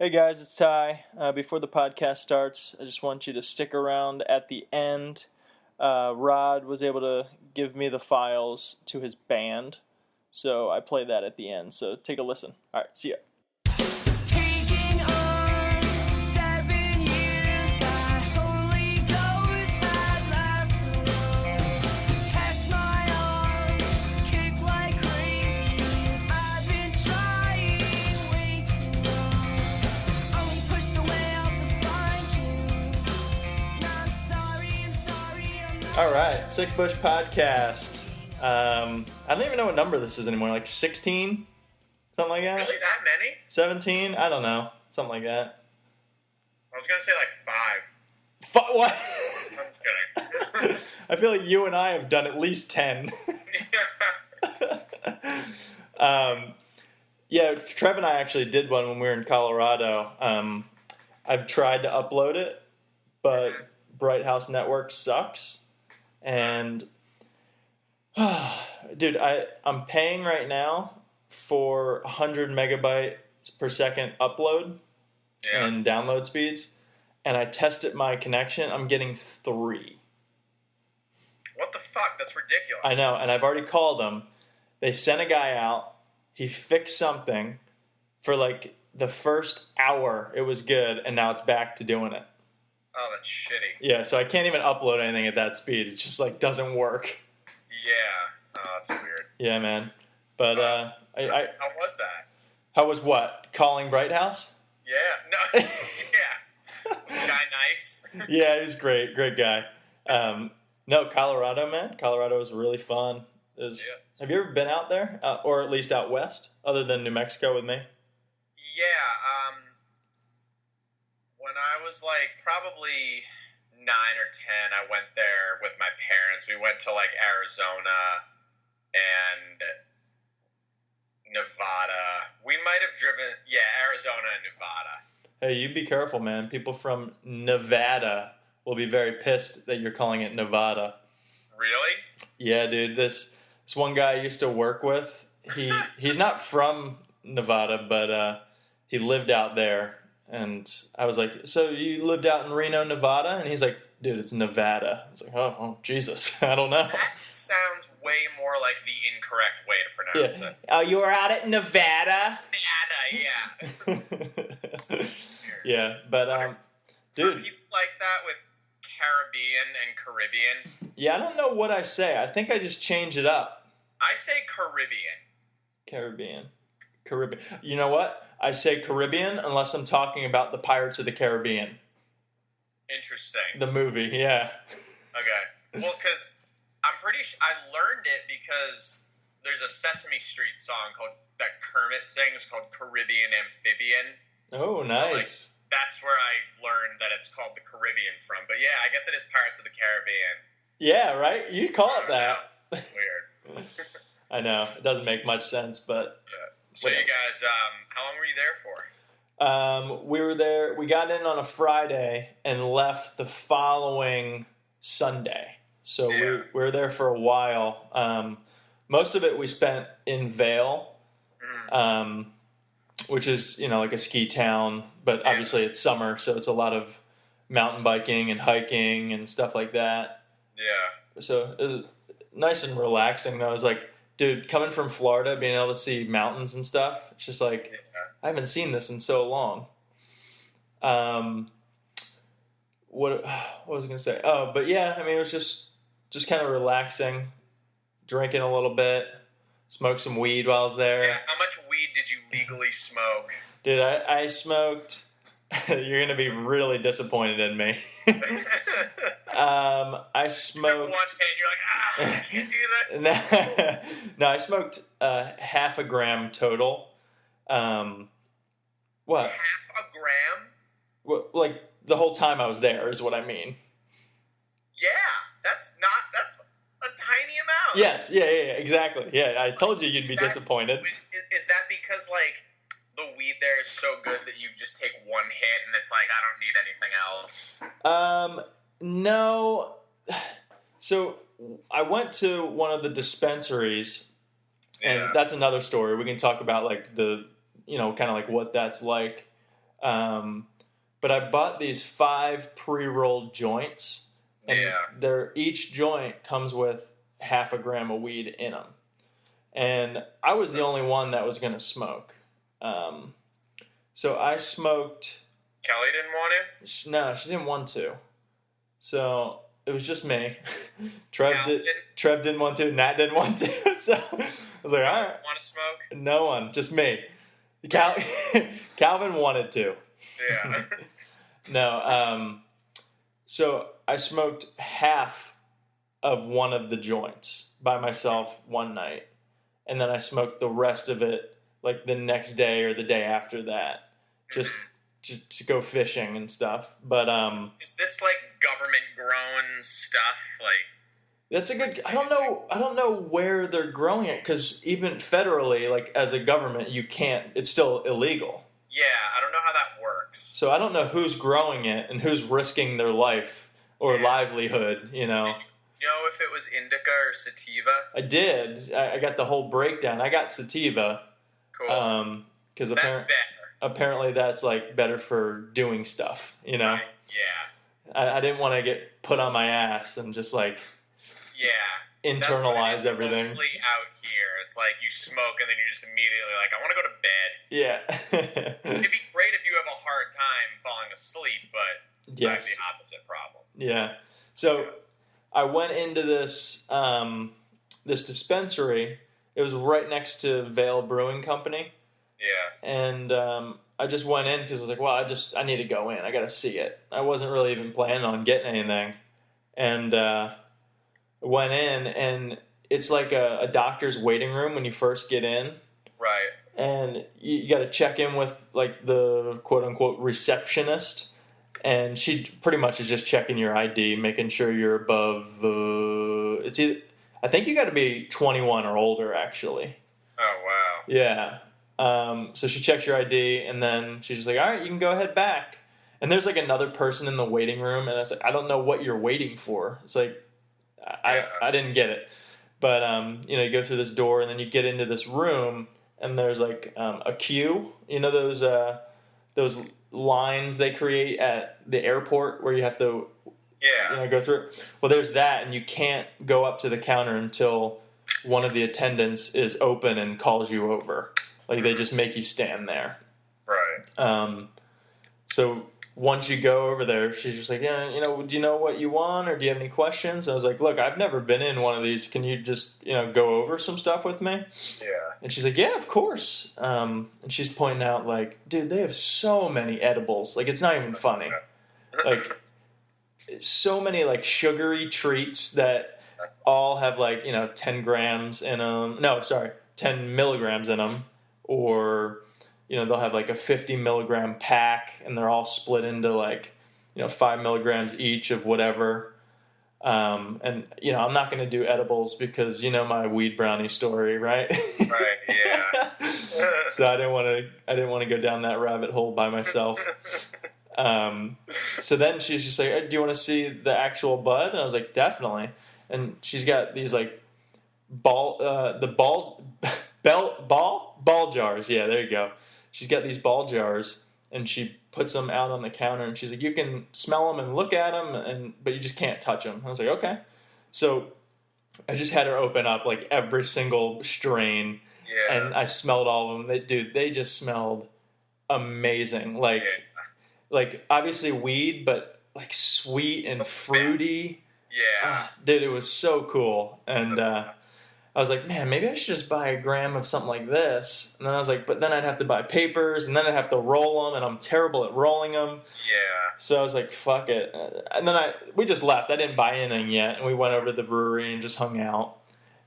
Hey guys, it's Ty. Before the podcast starts, I just want you to stick around at the end. Rod was able to give me the files to his band, so I play that at the end. So take a listen. All right, see ya. Taking on 7 years, that Holy Ghost had left the room. Test my arms, kick like crazy. I've been trying way too long. Only pushed away out to find you. Now I'm sorry, I'm not. All right, Sick Bush Podcast. I don't even know what number this is anymore. Like 16, something like that. Really, that many? 17? I don't know, something like that. I was gonna say like 5. What? I'm kidding. I feel like you and I have done at least 10. Yeah, Trev and I actually did one when we were in Colorado. I've tried to upload it, but Bright House Network sucks. And, dude, I'm paying right now for 100 megabytes per second upload Yeah. and download speeds. And I tested my connection. I'm getting 3. What the fuck? That's ridiculous. I know, and I've already called them. They sent a guy out. He fixed something. For like the first hour, it was good, and now it's back to doing it. Oh, that's shitty. Yeah, so I can't even upload anything at that speed. It just like doesn't work. Yeah. Oh, that's weird. Yeah, man. But How was that? how was what? Calling Bright House? Yeah. No. Yeah. Was the guy nice? Yeah, he was great guy. No, Colorado, man. Colorado was really fun. Yeah. Have you ever been out there, or at least out west, other than New Mexico with me? Yeah. When I was like probably 9 or 10, I went there with my parents. We went to like Arizona and Nevada. We might have driven, Arizona and Nevada. Hey, you be careful, man. People from Nevada will be very pissed that you're calling it Nevada. Really? Yeah, dude. This one guy I used to work with, he's not from Nevada, but he lived out there. And I was like, so you lived out in Reno, Nevada? And he's like, dude, it's Nevada. I was like, oh Jesus, I don't know. That sounds way more like the incorrect way to pronounce Yeah. it. Oh, you were out at Nevada? Nevada, yeah. Yeah, but Are dude, people like that with Caribbean and Caribbean? yeah, I don't know what I say. I think I just change it up. I say Caribbean. Caribbean. You know what? I say Caribbean unless I'm talking about the Pirates of the Caribbean, Interesting. the movie. Yeah. Okay. Well, because I'm pretty sure I learned it because there's a Sesame Street song that Kermit sings called Caribbean Amphibian. Oh, nice. That's where I learned that it's called the Caribbean from. But yeah, I guess it is Pirates of the Caribbean. Yeah, right? You call it I that. don't know. Weird. I know. It doesn't make much sense, but So you guys, how long were you there for? we were there. We got in on a Friday and left the following Sunday. So Yeah. we were there for a while. Most of it we spent in Vail, which is, like a ski town, but obviously it's summer, so it's a lot of mountain biking and hiking and stuff like that. Yeah. So it was nice and relaxing, though. I was like, dude, coming from Florida, being able to see mountains and stuff, it's just like, I haven't seen this in so long. What was I going to say? Oh, but yeah, I mean, it was just kind of relaxing, drinking a little bit, smoked some weed while I was there. Yeah. How much weed did you legally smoke? Dude, I smoked. You're going to be really disappointed in me. I You took smoked. one hit, you're like, I can't do this. No, I smoked half a gram total. What? Half a gram? What? Like the whole time I was there is what I mean. Yeah, that's a tiny amount. Yes, yeah, exactly. Yeah, I told you you'd be Is that- disappointed. Is that because, like, the weed there is so good that you just take one hit and it's like, I don't need anything else? No. So I went to one of the dispensaries, and Yeah. that's another story. We can talk about like the, kind of like what that's like. But I bought these 5 pre-rolled joints, and each joint comes with half a gram of weed in them. And I was the only one that was going to smoke. So I smoked. Kelly didn't want it? No, she didn't want to. So it was just me. Trev didn't want to. Nat didn't want to. So I was like, all right. Want to smoke? No one, just me. Calvin wanted to. Yeah. No. So I smoked half of one of the joints by myself one night, and then I smoked the rest of it like the next day or the day after that, just to go fishing and stuff. But is this like government grown stuff? Like, that's a good. I don't know where they're growing it, because even federally, like as a government, you can't. It's still illegal. Yeah, I don't know how that works. So I don't know who's growing it and who's risking their life or livelihood. You know. Did you know if it was indica or sativa? I did. I got the whole breakdown. I got sativa. Cool. Because that's better. Apparently that's like better for doing stuff. You know. Right. Yeah. I didn't want to get put on my ass and just like. Yeah. Internalize everything. Mostly out here, it's like you smoke and then you're just immediately like, I want to go to bed. Yeah. It'd be great if you have a hard time falling asleep, but I have the opposite problem. Yeah. So I went into this this dispensary. It was right next to Vale Brewing Company. Yeah. And I just went in because I was like, well, I need to go in. I got to see it. I wasn't really even planning on getting anything. And went in, and it's like a doctor's waiting room when you first get in. Right. And you got to check in with like the quote unquote receptionist, and she pretty much is just checking your ID, making sure you're above. I think you got to be 21 or older, actually. Oh wow. Yeah. So she checks your ID, and then she's just like, all right, you can go ahead back. And there's like another person in the waiting room, and I was like, I don't know what you're waiting for. It's like. I didn't get it, but you go through this door and then you get into this room and there's like a queue. You know those lines they create at the airport where you have to go through. Well, there's that, and you can't go up to the counter until one of the attendants is open and calls you over. Like they just make you stand there. Right. So. Once you go over there, she's just like, yeah, do you know what you want, or do you have any questions? I was like, look, I've never been in one of these. Can you just, go over some stuff with me? Yeah. And she's like, yeah, of course. And she's pointing out, like, dude, they have so many edibles. Like, it's not even funny. Like, so many, like, sugary treats that all have, like, 10 grams in them. No, sorry, 10 milligrams in them. Or... they'll have like a 50 milligram pack, and they're all split into like, 5 milligrams each of whatever. And I'm not going to do edibles because my weed brownie story, right? Right. Yeah. So I didn't want to go down that rabbit hole by myself. So then she's just like, hey, do you want to see the actual bud? And I was like, definitely. And she's got these like ball jars. Yeah, there you go. She's got these ball jars, and she puts them out on the counter, and she's like, you can smell them and look at them, but you just can't touch them. I was like, okay. So I just had her open up like every single strain, and I smelled all of them. They just smelled amazing. Like obviously weed, but like sweet and fruity. Yeah. Dude, it was so cool. And I was like, man, maybe I should just buy a gram of something like this. And then I was like, but then I'd have to buy papers, and then I'd have to roll them, and I'm terrible at rolling them. Yeah. So I was like, fuck it. And then we just left. I didn't buy anything yet, and we went over to the brewery and just hung out.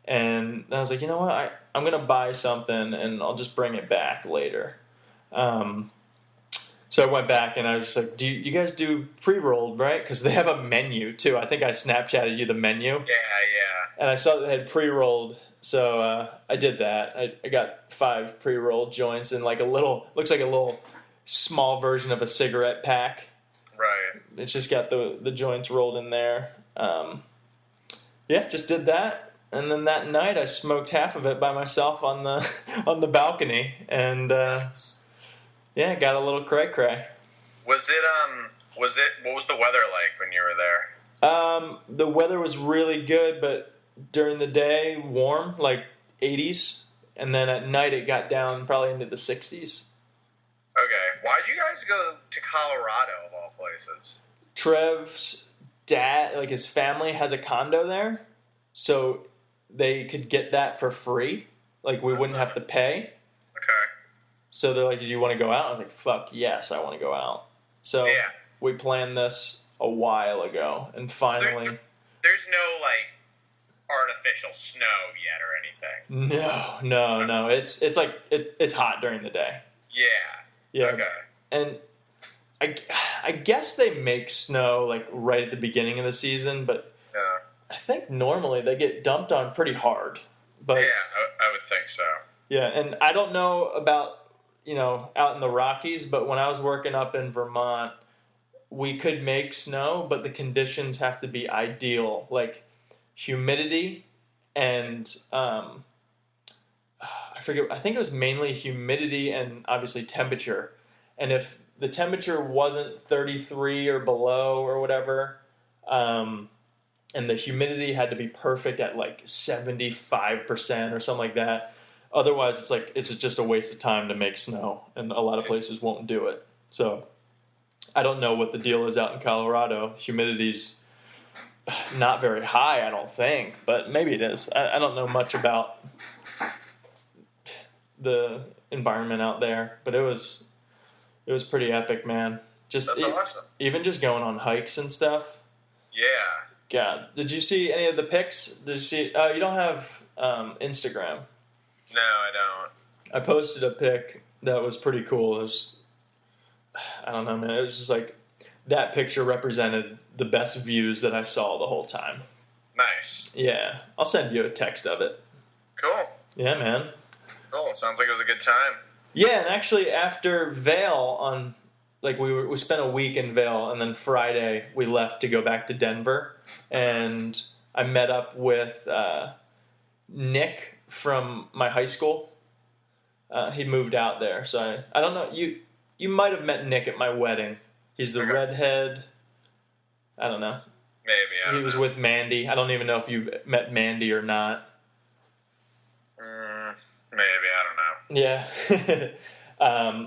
And then I was like, you know what? I'm going to buy something, and I'll just bring it back later. So I went back, and I was just like, do you guys do pre-rolled, right? Because they have a menu, too. I think I Snapchatted you the menu. Yeah. And I saw that they had pre-rolled, so I did that. I got 5 pre-rolled joints in like looks like a little small version of a cigarette pack. Right. It's just got the joints rolled in there. Just did that. And then that night I smoked half of it by myself on the balcony. And Yeah, got a little cray-cray. Was it what was the weather like when you were there? The weather was really good, but during the day, warm, like 80s. And then at night, it got down probably into the 60s. Okay. Why'd you guys go to Colorado of all places? Trev's dad, like his family, has a condo there. So they could get that for free. Like, we wouldn't have to pay. Okay. So they're like, do you want to go out? I was like, fuck yes, I want to go out. So Yeah. we planned this a while ago. And finally... There's no like artificial snow yet or anything. No. It's like it's hot during the day. Yeah. Yeah. Okay. And I guess they make snow like right at the beginning of the season, but Yeah. I think normally they get dumped on pretty hard. But Yeah, I would think so. yeah, and I don't know about out in the Rockies, but when I was working up in Vermont, we could make snow, but the conditions have to be ideal, like humidity and I forget. I think it was mainly humidity and obviously temperature. And if the temperature wasn't 33 or below or whatever, and the humidity had to be perfect at like 75% or something like that. Otherwise, it's just a waste of time to make snow, and a lot of places won't do it. So I don't know what the deal is out in Colorado. Humidity's not very high, I don't think, but maybe it is. I don't know much about the environment out there, but it was pretty epic, man. That's awesome. Even just going on hikes and stuff. Yeah. God, did you see any of the pics? Did you see? Oh, you don't have Instagram. No, I don't. I posted a pic that was pretty cool. It was, I don't know, man. It was just like that picture represented the best views that I saw the whole time. Nice. Yeah, I'll send you a text of it. Cool. Yeah, man. Cool. Sounds like it was a good time. Yeah, and actually after Vail we spent a week in Vail, and then Friday we left to go back to Denver, and I met up with Nick from my high school. He moved out there, so I don't know. You might have met Nick at my wedding. He's the redhead. I don't know. Maybe. I don't He was know. with Mandy. I don't even know if you met Mandy or not. Maybe. I don't know. Yeah.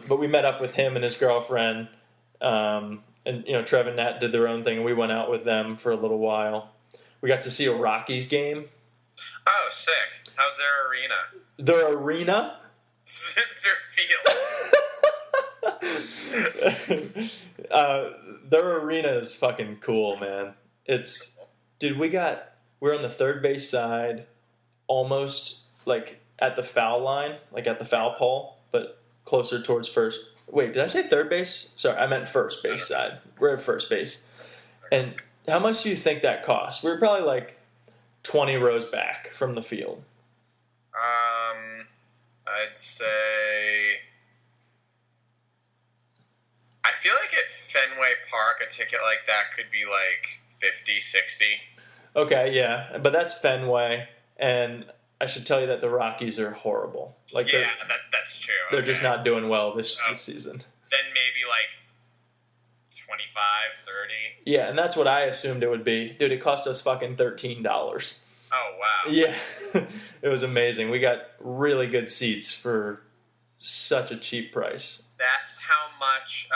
But we met up with him and his girlfriend. And, Trev and Nat did their own thing, and we went out with them for a little while. We got to see a Rockies game. Oh, sick. How's their arena? Their arena? Their field. Their arena is fucking cool, man. Dude, we're on the third base side, almost like at the foul line, like at the foul pole, but closer towards first. Wait, did I say third base? Sorry, I meant first base side. We're at first base. And how much do you think that cost? We were probably like 20 rows back from the field. I'd say. I feel like at Fenway Park, a ticket like that could be like 50, 60. Okay, yeah, but that's Fenway, and I should tell you that the Rockies are horrible. Like, Yeah, that's true. they're Okay. just not doing well this season. Then maybe like 25, 30. Yeah, and that's what I assumed it would be. Dude, it cost us fucking $13. Oh, wow. Yeah, it was amazing. We got really good seats for such a cheap price. That's how much.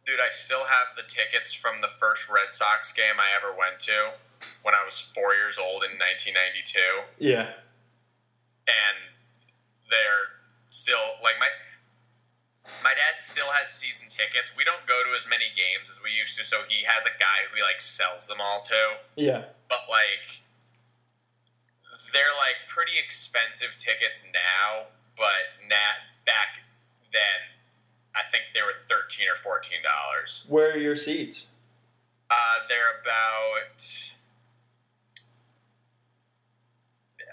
Dude, I still have the tickets from the first Red Sox game I ever went to when I was 4 years old in 1992. Yeah. And they're still, like, my dad still has season tickets. We don't go to as many games as we used to, so he has a guy who he, like, sells them all to. Yeah. But, like, they're, like, pretty expensive tickets now, but back then, I think they were $13 or $14. Where are your seats? They're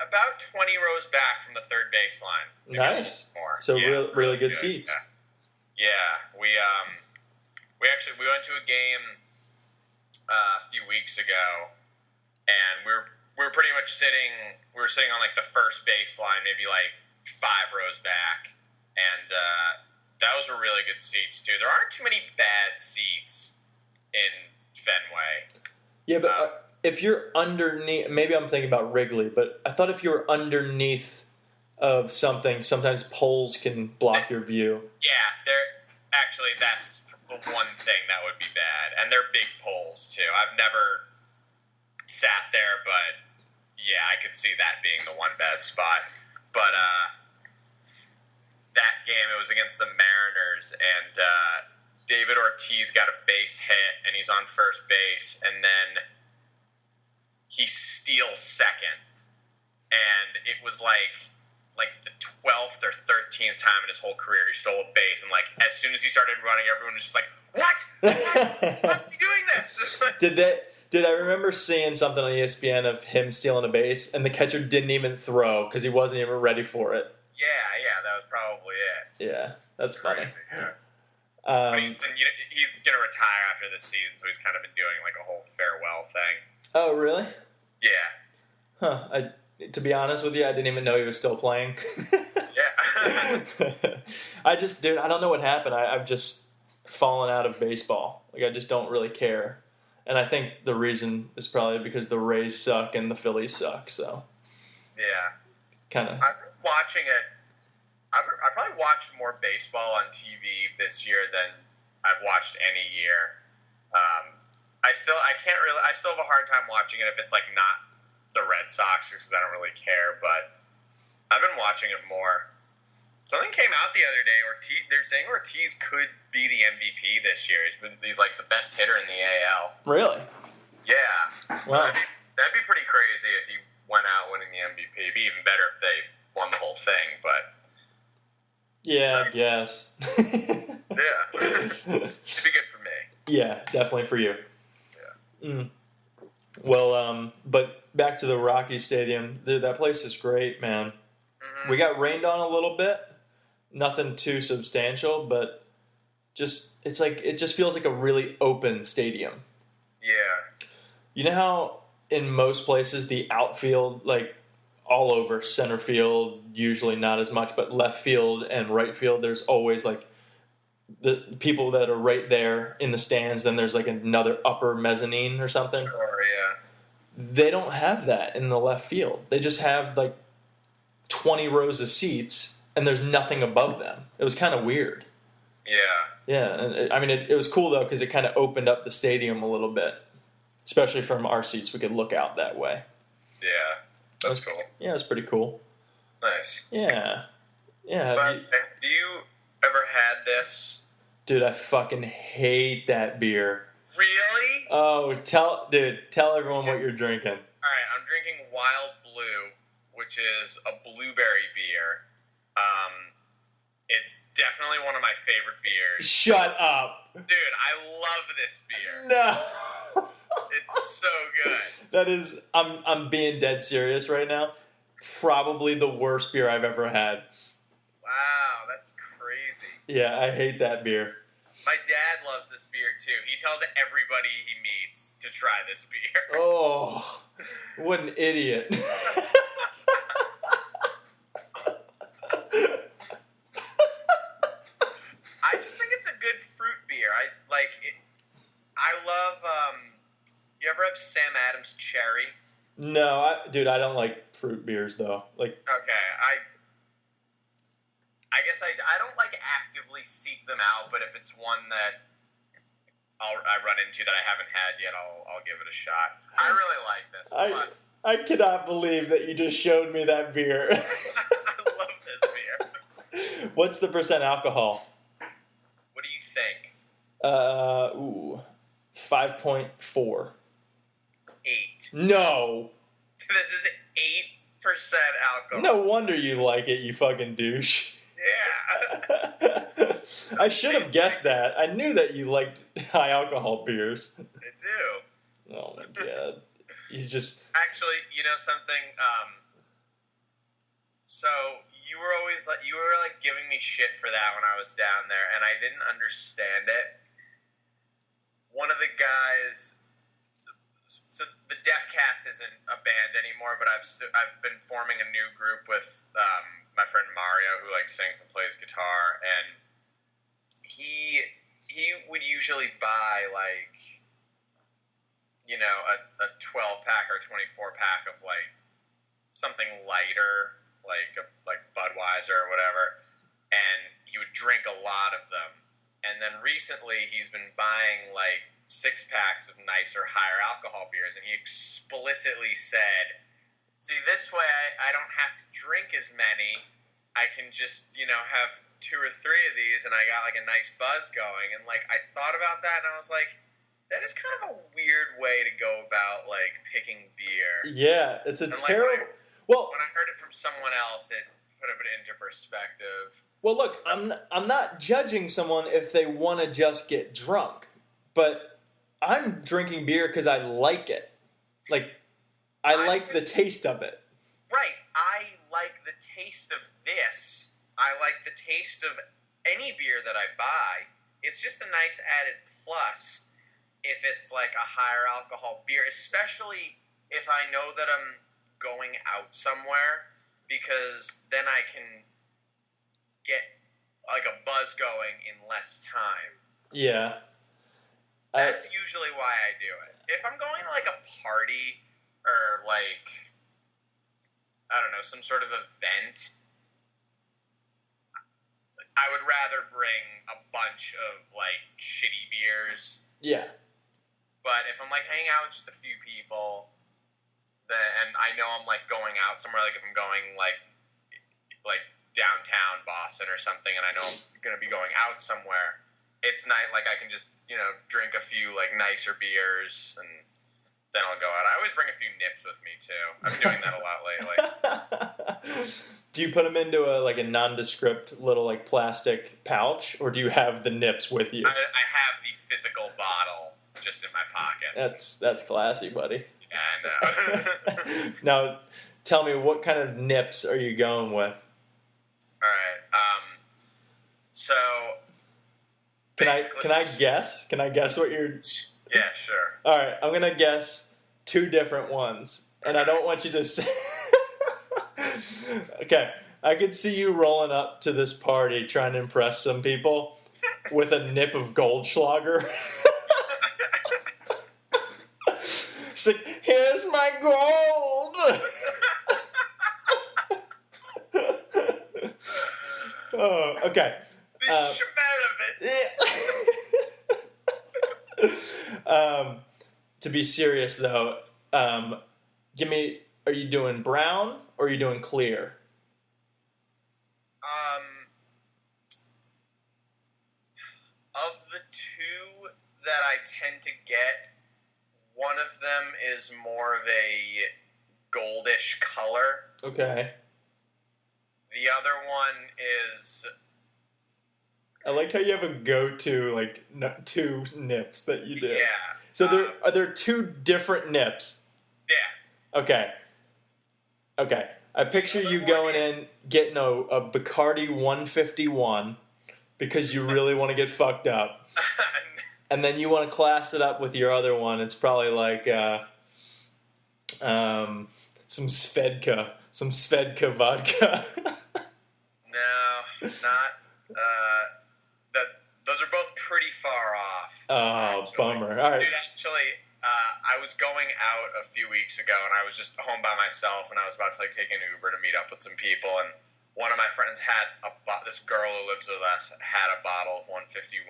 about 20 rows back from the third baseline. Maybe a Nice. little more. So Yeah, really good seats. Yeah, we went to a game a few weeks ago, and we were pretty much sitting. We were sitting on like the first baseline, maybe like 5 rows back, and those were really good seats too. There aren't too many bad seats in Fenway. Yeah, but if you're underneath, maybe I'm thinking about Wrigley, but I thought if you were underneath of something, sometimes poles can block your view. Yeah, that's the one thing that would be bad, and they're big poles too. I've never sat there, but yeah, I could see that being the one bad spot. But that game, it was against the Mariners, and David Ortiz got a base hit, and he's on first base, and then he steals second, and it was like the 12th or 13th time in his whole career he stole a base, and like as soon as he started running, everyone was just like, "What? What's he doing this?" Did I remember seeing something on ESPN of him stealing a base, and the catcher didn't even throw because he wasn't even ready for it? Yeah, that was probably it. Yeah, that's funny. Crazy, yeah. But he's going to retire after this season, so he's kind of been doing like a whole farewell thing. Oh, really? Yeah. Huh. To be honest with you, I didn't even know he was still playing. Yeah. I don't know what happened. I've just fallen out of baseball. Like, I just don't really care. And I think the reason is probably because the Rays suck and the Phillies suck, so. Yeah. Kind of. I've been watching it. I probably watched more baseball on TV this year than I've watched any year. I still have a hard time watching it if it's like not the Red Sox, just because I don't really care. But I've been watching it more. Something came out the other day. They're saying Ortiz could be the MVP this year. He's like the best hitter in the AL. Really? Yeah. Wow. That'd be pretty crazy if he went out winning the MVP. It'd be even better if they won the whole thing, but. Yeah, I guess. Yeah. It'd be good for me. Yeah, definitely for you. Yeah. Mm. Well, but back to the Rockies Stadium. That place is great, man. Mm-hmm. We got rained on a little bit. Nothing too substantial, but it just feels like a really open stadium. Yeah. You know how in most places the outfield, like all over center field, usually not as much, but left field and right field, there's always like the people that are right there in the stands, then there's like another upper mezzanine or something. Sure, yeah. They don't have that in the left field. They just have like 20 rows of seats and there's nothing above them. It was kind of weird. Yeah. Yeah, and it was cool though because it kind of opened up the stadium a little bit, especially from our seats. We could look out that way. Yeah. That's cool. Yeah, it was pretty cool. Nice. Yeah. Yeah. But have you ever had this? Dude, I fucking hate that beer. Really? Oh, tell everyone what you're drinking. All right, I'm drinking Wild Blue, which is a blueberry beer. It's definitely one of my favorite beers. Shut up. Dude, I love this beer. No. It's so good. That is, I'm being dead serious right now. Probably the worst beer I've ever had. Wow, that's crazy. Yeah, I hate that beer. My dad loves this beer too. He tells everybody he meets to try this beer. Oh, what an idiot. I just think it's a good fruit beer. I like it. I love. You ever have Sam Adams Cherry? No, I don't like fruit beers though. Like, Okay, I guess I don't like actively seek them out, but if it's one that I run into that I haven't had yet, I'll give it a shot. I really like this. Plus, I cannot believe that you just showed me that beer. I love this beer. What's the % alcohol? What do you think? 5.4. 8. No. This is 8% alcohol. No wonder you like it, you fucking douche. Yeah. I should have guessed that. I knew that you liked high alcohol beers. I do. Oh my god. You just... Actually, you know something? So you were like giving me shit for that when I was down there, and I didn't understand it. One of the guys, so the Deaf Cats isn't a band anymore, but I've been forming a new group with my friend Mario, who like sings and plays guitar, and he would usually buy like, you know, a 12-pack or 24-pack of like something lighter, like Budweiser or whatever, and he would drink a lot of them. And then recently he's been buying like 6-packs of nicer, higher alcohol beers, and he explicitly said, see, this way I don't have to drink as many. I can just, you know, have 2 or 3 of these, and I got like a nice buzz going. And like, I thought about that, and I was like, that is kind of a weird way to go about like picking beer. Yeah, it's a And, like, terrible. Well, When I heard it from someone else, it put it into perspective. well, look, I'm not judging someone if they want to just get drunk, but I'm drinking beer because I like it. Like, I like the taste of it. Right. I like the taste of this. I like the taste of any beer that I buy. It's just a nice added plus if it's like a higher alcohol beer, especially if I know that I'm going out somewhere, because then I can get like a buzz going in less time. Yeah. That's usually why I do it. If I'm going to like a party or like, I don't know, some sort of event, I would rather bring a bunch of like shitty beers. Yeah. But if I'm like hanging out with just a few people, then, and I know I'm like going out somewhere, like if I'm going like downtown Boston or something, and I know I'm gonna be going out somewhere, it's nice. Like I can just, you know, drink a few like nicer beers, and then I'll go out. I always bring a few nips with me too. I'm doing that a lot lately. Do you put them into a nondescript little like plastic pouch, or do you have the nips with you? I have the physical bottle just in my pockets. That's classy, buddy. Yeah, I know. Now, tell me, what kind of nips are you going with? All right. So Can basically- I guess? Can I guess what you're? Yeah, sure. All right, I'm gonna guess 2 different ones, and I don't want you to say. Okay, I could see you rolling up to this party trying to impress some people with a nip of Goldschlager. She's like, "Here's my gold." Oh, okay. The shit out of it. To be serious though, are you doing brown or are you doing clear? Of the 2 that I tend to get, one of them is more of a goldish color. Okay. The other one is, I like how you have a go-to, like, 2 nips that you do. yeah. So are there 2 different nips? Yeah. Okay. I picture other you one going is- in, getting a Bacardi 151 because you really want to get fucked up. And then you want to class it up with your other one. It's probably like some Svedka vodka. No, not. Those are both pretty far off. Oh, actually. bummer. All right. Dude, actually, I was going out a few weeks ago, and I was just home by myself, and I was about to like take an Uber to meet up with some people, and one of my friends had this girl who lives with us had a bottle of 151,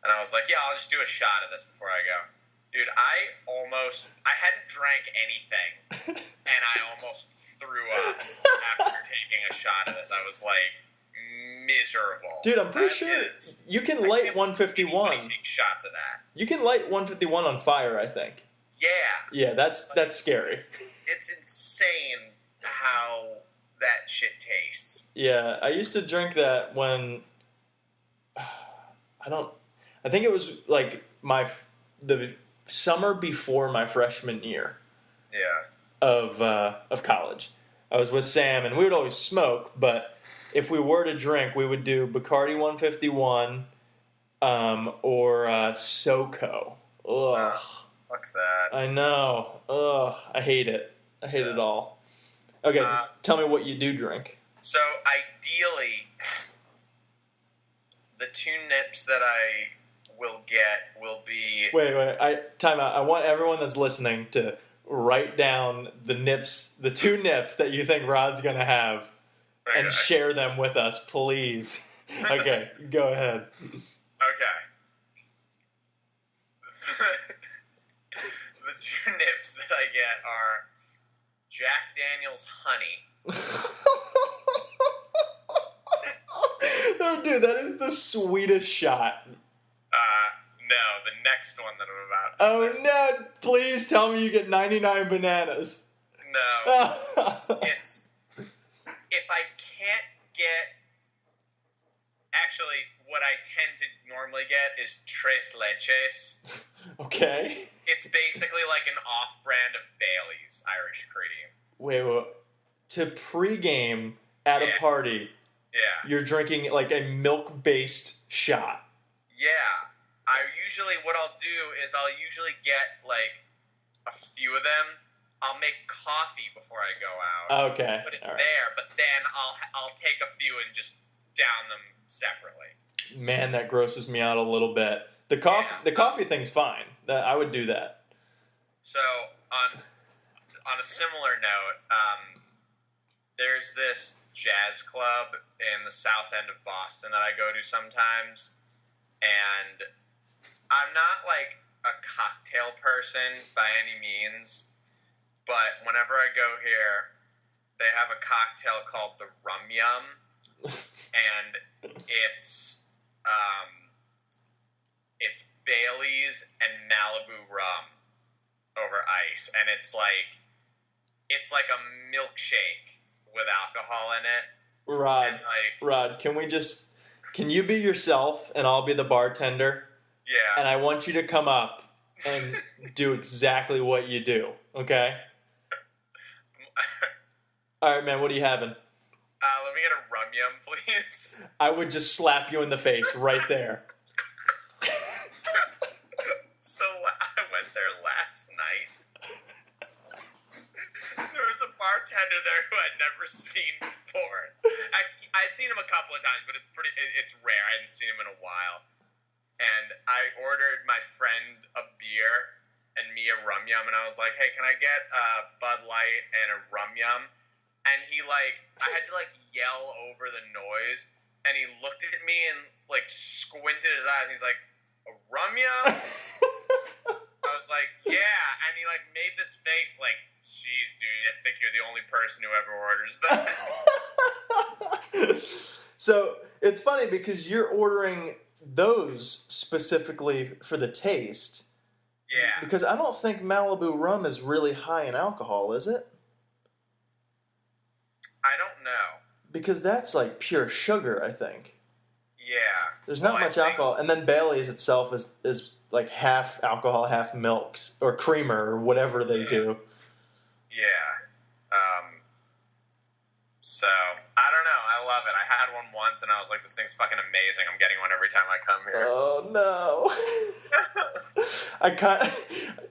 and I was like, yeah, I'll just do a shot of this before I go. Dude, I hadn't drank anything, and I almost threw up after taking a shot of this. I was like, miserable. Dude, I'm pretty That sure is- you can I light can't 151. anybody take shots of that. You can light 151 on fire, I think. Yeah, Yeah, that's scary. it's insane how that shit tastes. Yeah, I used to drink that when I think it was like the summer before my freshman year Yeah. of college. I was with Sam, and we would always smoke, but if we were to drink, we would do Bacardi 151 or SoCo. Ugh. Fuck that. I know. Ugh. I hate it. I hate it all. Okay, tell me what you do drink. So ideally, the two nips that I will get will be Wait. Time out. I want everyone that's listening to write down the two nips that you think Rod's gonna have, and share them with us, please. Okay, go ahead. Okay. The two nips that I get are Jack Daniel's Honey. Oh, dude, that is the sweetest shot. No, the next one that I'm about to Oh say. no! Please tell me you get 99 bananas. No. It's... If I can't get... Actually, what I tend to normally get is Tres Leches. Okay. It's basically like an off-brand of Bailey's Irish Cream. Wait. To pregame at a Yeah. party, Yeah. you're drinking like a milk-based shot. Yeah. What I'll do is I'll usually get like a few of them. I'll make coffee before I go out. Okay. Put it All right. there, but then I'll take a few and just down them separately. Man, that grosses me out a little bit. The coffee thing's fine. I would do that. So on a similar note, there's this jazz club in the south end of Boston that I go to sometimes, and I'm not like a cocktail person by any means, but whenever I go here, they have a cocktail called the Rum Yum, and it's Bailey's and Malibu rum over ice, and it's like a milkshake with alcohol in it. Rod, And like, Rod, can you be yourself and I'll be the bartender? yeah. And I want you to come up and do exactly what you do, okay? All right, man, what are you having? Let me get a rum yum, please. I would just slap you in the face right there. So I went there last night. There was a bartender there who I'd never seen before. I'd seen him a couple of times, but it's rare. I hadn't seen him in a while. And I ordered my friend a beer and me a rum yum, and I was like, hey, can I get a Bud Light and a rum yum? And I had to yell over the noise, and he looked at me and squinted his eyes, and he's like, a rum yum? I was like, yeah, and he made this face like, jeez, dude, I think you're the only person who ever orders that. So it's funny because you're ordering those specifically for the taste. Yeah. Because I don't think Malibu rum is really high in alcohol, is it? I don't know. Because that's like pure sugar, I think. Yeah. There's not much alcohol. And then Bailey's itself is like half alcohol, half milk, or creamer, or whatever they do. Yeah. So, I don't know. I love it. I had one once, and I was like, this thing's fucking amazing. I'm getting one every time I come here. Oh, no.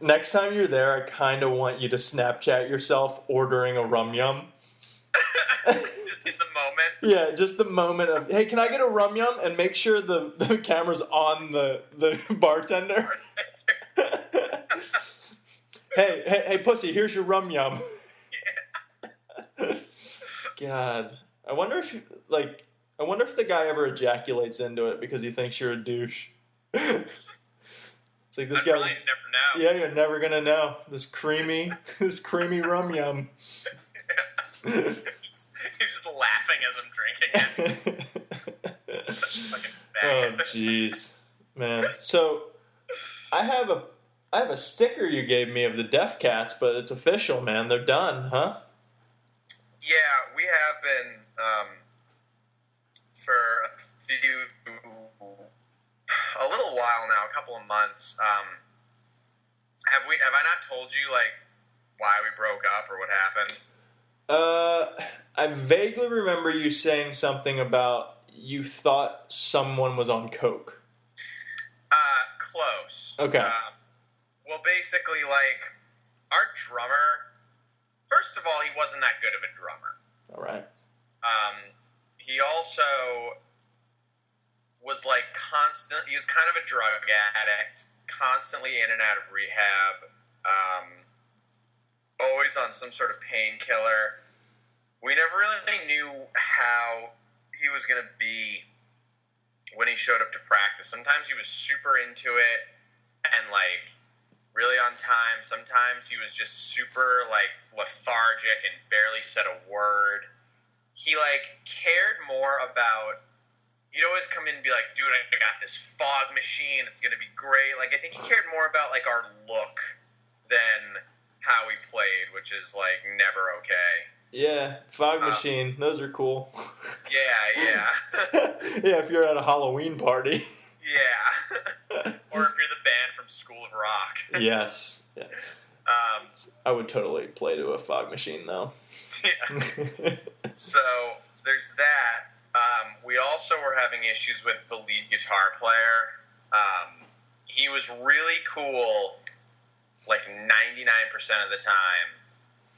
Next time you're there, I kind of want you to Snapchat yourself ordering a rum yum. Just in the moment. Yeah, just the moment of, hey, can I get a rum yum? And make sure the camera's on the bartender. Hey, pussy, here's your rum yum. God. I wonder if the guy ever ejaculates into it because he thinks you're a douche. It's like this I'd guy. probably never know. Yeah, you're never gonna know. This creamy rum yum. He's just laughing as I'm drinking it. Fucking Oh, bad. jeez, man. So, I have a sticker you gave me of the Deaf Cats, but it's official, man. They're done, huh? Yeah, we have been for a little while now, a couple of months. Have I not told you why we broke up or what happened? I vaguely remember you saying something about you thought someone was on coke. Close. Okay. Well, basically, our drummer. First of all, he wasn't that good of a drummer. All right. He also was like constant. He was kind of a drug addict, constantly in and out of rehab, always on some sort of painkiller. We never really knew how he was going to be when he showed up to practice. Sometimes he was super into it and like really on time. Sometimes he was just super like lethargic and barely said a word. He like cared more about, he'd always come in and be like, dude, I got this fog machine, it's gonna be great. Like I think he cared more about like our look than how we played, which is like never okay. Yeah, fog machine. Those are cool. Yeah. Yeah, if you're at a Halloween party. Yeah. Or if you're the band from School of Rock. Yes. Yeah. I would totally play to a fog machine, though. Yeah. So there's that. We also were having issues with the lead guitar player. He was really cool, like 99% of the time.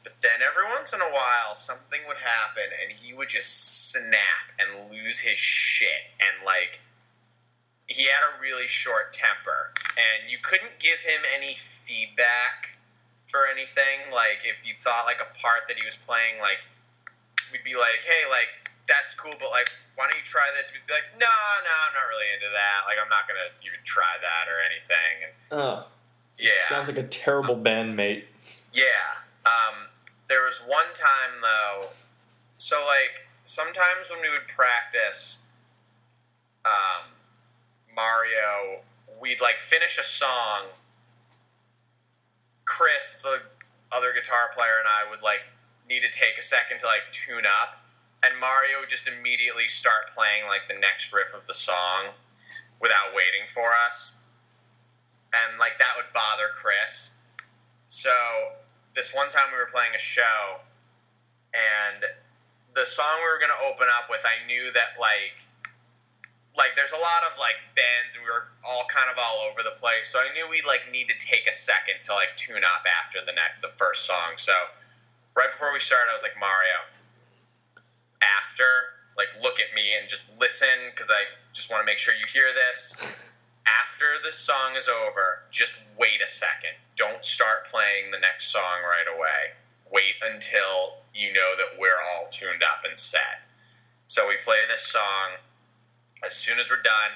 But then every once in a while, something would happen, and he would just snap and lose his shit. And, like, he had a really short temper. And you couldn't give him any feedback for anything. Like, if you thought, like, a part that he was playing, like, we'd be like, hey, like, that's cool, but, like, why don't you try this? We'd be like, no, I'm not really into that. Like, I'm not going to even try that or anything. And, yeah. Sounds like a terrible bandmate. Yeah. There was one time, though, so, like, sometimes when we would practice Mario, we'd, like, finish a song. Chris, the other guitar player, and I would, like, need to take a second to, like, tune up. And Mario would just immediately start playing, like, the next riff of the song without waiting for us. And, like, that would bother Chris. So this one time we were playing a show, and the song we were going to open up with, I knew that, like there's a lot of, like, bends, and we were all kind of all over the place, so I knew we'd, like, need to take a second to, like, tune up after the first song. So right before we started, I was like, Mario, after, like, look at me and just listen, because I just want to make sure you hear this. After the song is over, just wait a second. Don't start playing the next song right away. Wait until you know that we're all tuned up and set. So we play this song. As soon as we're done,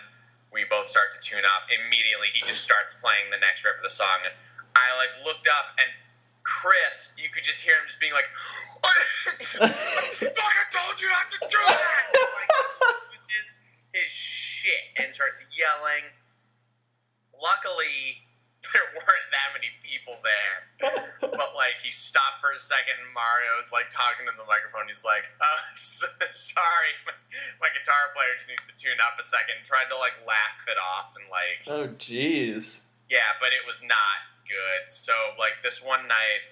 we both start to tune up. Immediately, he just starts playing the next riff of the song. And I, like, looked up, and Chris, you could just hear him just being like, fucking told you not to do that! Like, he loses his shit and starts yelling. Luckily, there weren't that many people there. But, like, he stopped for a second, and Mario's, like, talking to the microphone. He's like, sorry, my guitar player just needs to tune up a second. And tried to, like, laugh it off and, like... Oh, jeez. Yeah, but it was not good. So, like, this one night,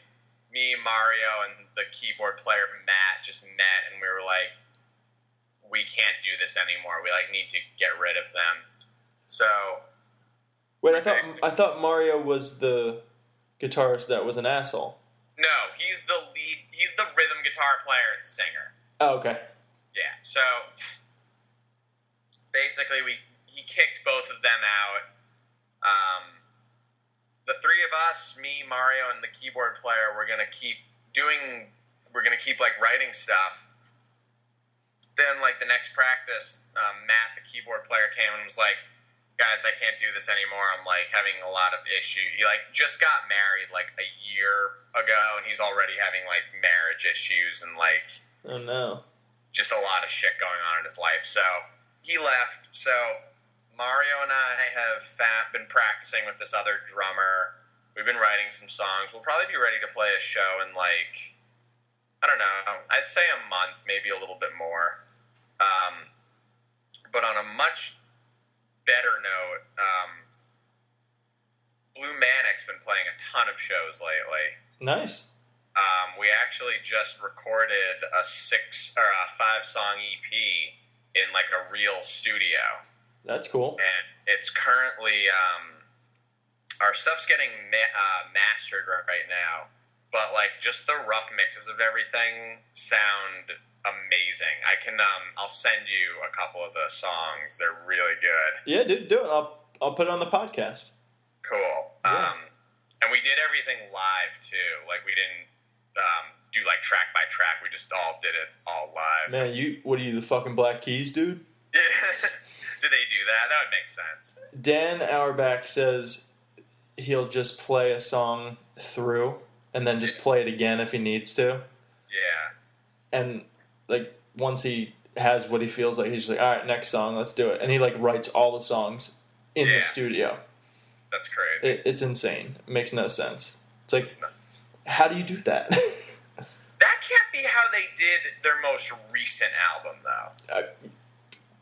me, Mario, and the keyboard player, Matt, just met, and we were like, we can't do this anymore. We, like, need to get rid of them. So... Wait, I thought Mario was the guitarist that was an asshole. No, he's the lead. He's the rhythm guitar player and singer. Oh, okay. Yeah. So basically, he kicked both of them out. The three of us, me, Mario, and the keyboard player, we're gonna keep like writing stuff. Then, like, the next practice, Matt, the keyboard player, came and was like, guys, I can't do this anymore. I'm, like, having a lot of issues. He, like, just got married, like, a year ago, and he's already having, like, marriage issues and, like... Oh, no. Just a lot of shit going on in his life. So, he left. So, Mario and I have been practicing with this other drummer. We've been writing some songs. We'll probably be ready to play a show in, like... I don't know. I'd say a month, maybe a little bit more. But on a much... better note, Blue Manic's been playing a ton of shows lately. Nice. We actually just recorded a 5-song EP in, like, a real studio. That's cool. And it's currently our stuff's getting mastered right now, but, like, just the rough mixes of everything sound amazing. I'll send you a couple of the songs. They're really good. Yeah, dude, do it. I'll put it on the podcast. Cool. Yeah. And we did everything live too. Like we didn't do like track by track. We just all did it all live. Man, what are you, the fucking Black Keys, dude? Did they do that? That would make sense. Dan Auerbach says he'll just play a song through and then just play it again if he needs to. Yeah. And like once he has what he feels like, he's like, all right, next song, let's do it. And he like writes all the songs in the studio. That's crazy. It's insane. It makes no sense. It's like, It's not- how do you do that? That can't be how they did their most recent album, though.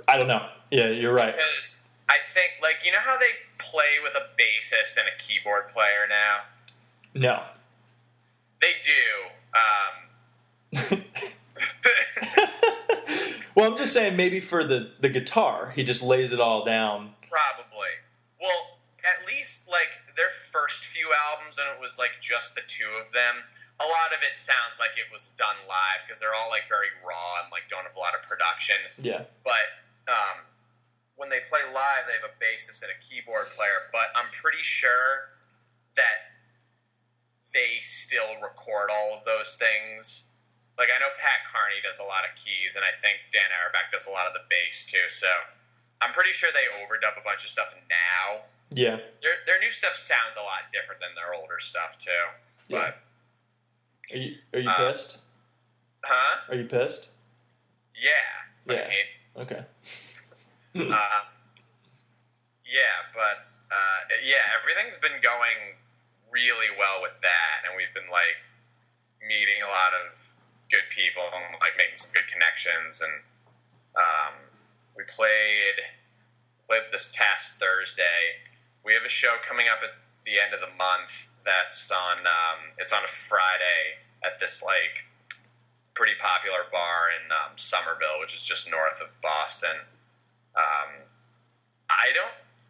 I don't know. Yeah, you're right. Because I think, like, you know how they play with a bassist and a keyboard player now? No. They do. Well, I'm just saying maybe for the guitar, he just lays it all down. Probably. Well, at least, like, their first few albums, and it was, like, just the two of them, a lot of it sounds like it was done live, because they're all, like, very raw and, like, don't have a lot of production. Yeah. But when they play live, they have a bassist and a keyboard player, but I'm pretty sure that they still record all of those things. Like, I know Pat Carney does a lot of keys, and I think Dan Auerbach does a lot of the bass, too, so I'm pretty sure they overdub a bunch of stuff now. Yeah. Their new stuff sounds a lot different than their older stuff, too. Yeah. But, Are you pissed? huh? Are you pissed? Yeah. Yeah. Right? Okay. Everything's been going really well with that, and we've been like meeting a lot of good people and like making some good connections. And we played this past Thursday. We have a show coming up at the end of the month that's on it's on a Friday at this like pretty popular bar in Somerville, which is just north of Boston.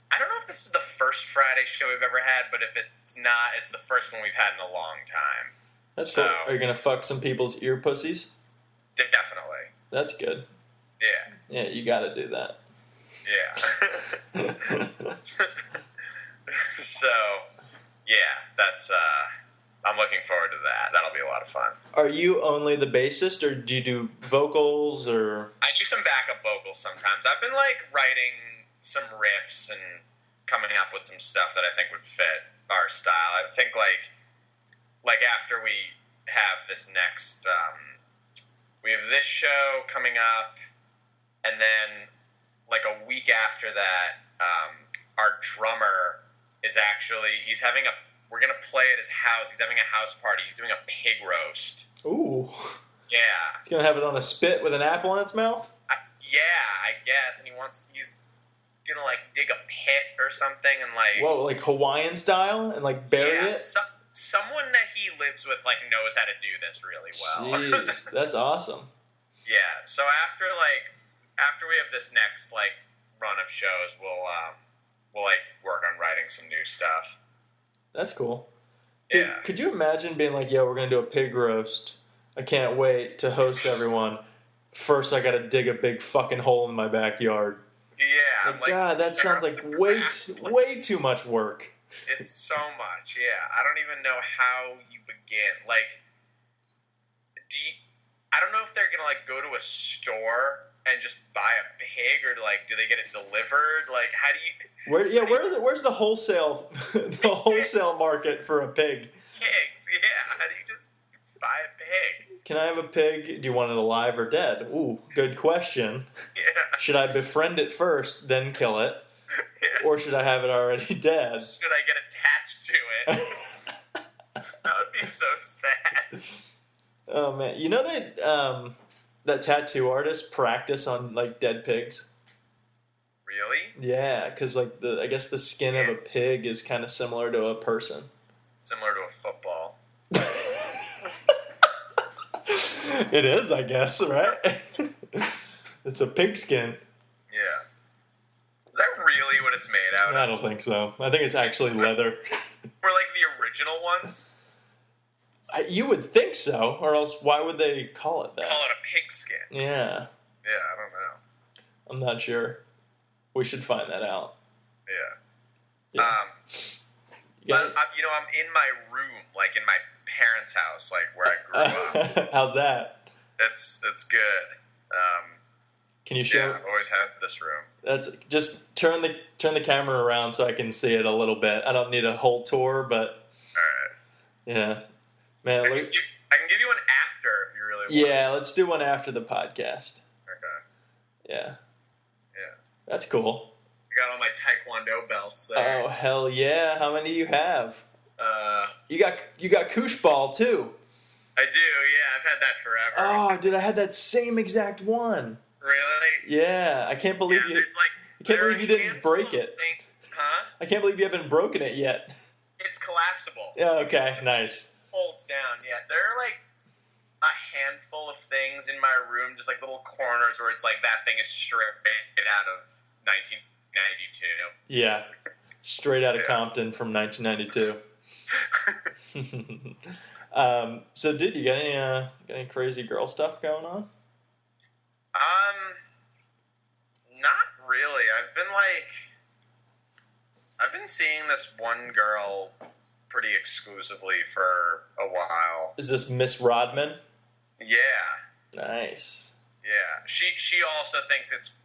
I don't know if this is the first Friday show we've ever had, but if it's not, it's the first one we've had in a long time. That's So- cool. Are you gonna fuck some people's ear pussies? Definitely. That's good. Yeah. Yeah, you gotta do that. Yeah. So, yeah, that's, I'm looking forward to that. That'll be a lot of fun. Are you only the bassist, or do you do vocals, or? I do some backup vocals sometimes. I've been, like, writing some riffs and coming up with some stuff that I think would fit our style. I think, like after we have this next, we have this show coming up, and then, like, a week after that, our drummer is actually, we're going to play at his house. He's having a house party. He's doing a pig roast. Ooh. Yeah. He's gonna have it on a spit with an apple in its mouth? I guess. And he's going to, like, dig a pit or something and, like... Whoa, like Hawaiian style? And, like, bury yeah, it? someone that he lives with, like, knows how to do this really well. Jeez, that's awesome. Yeah, so after we have this next, like, run of shows, we'll like, work on writing some new stuff. That's cool. Dude, Yeah. could you imagine being like, yo, we're going to do a pig roast. I can't wait to host everyone. First, I got to dig a big fucking hole in my backyard. Yeah, Like, God, that sounds like way too much work. It's so much, yeah. I don't even know how you begin. Like, I don't know if they're gonna, like, go to a store and just buy a pig, or, like, do they get it delivered? Like, how do you... Where's the wholesale market for a pig? Pigs, yeah. How do you just buy a pig? Can I have a pig? Do you want it alive or dead? Ooh, good question. Yeah. Should I befriend it first, then kill it? Yeah. Or should I have it already dead? Should I get attached to it? That would be so sad. Oh man, you know that tattoo artists practice on like dead pigs? Really? Yeah, because like I guess the skin of a pig is kind of similar to a person. Similar to a football. It is, I guess, right? It's a pig skin. Yeah. Is that really what it's made out I of? don't think so. I think it's actually leather. Or like the original ones? You would think so, or else why would they call it that? Call it a pigskin. Yeah, Yeah, I don't know. I'm not sure. We should find that out. Yeah. Yeah. But I'm in my room, like in my parents' house, like where I grew up. How's that? It's good. Can you show? Yeah, I've always had this room. That's just turn the camera around so I can see it a little bit. I don't need a whole tour, but All right. yeah, man. I can give you an after if you really want. Yeah, let's do one after the podcast. Okay. Yeah, Yeah. that's cool. I got all my Taekwondo belts there. Oh hell yeah! How many do you have? Uh, You got koosh ball too. I do. Yeah, I've had that forever. Oh, dude, I had that same exact one. Really? Yeah, I can't believe Yeah. you. There's like. I can't there are believe a you didn't handful break of it. Huh? I can't believe you haven't broken it yet. It's collapsible. Yeah. Okay. Nice. Folds down. Yeah, there are like a handful of things in my room, just like little corners where it's like that thing is stripped out of 1992. Yeah. Straight out of Yeah. Compton from 1992. So, dude, you got any crazy girl stuff going on? Not really. I've been seeing this one girl pretty exclusively for a while. Is this Miss Rodman? Yeah. Nice. Yeah. She also thinks it's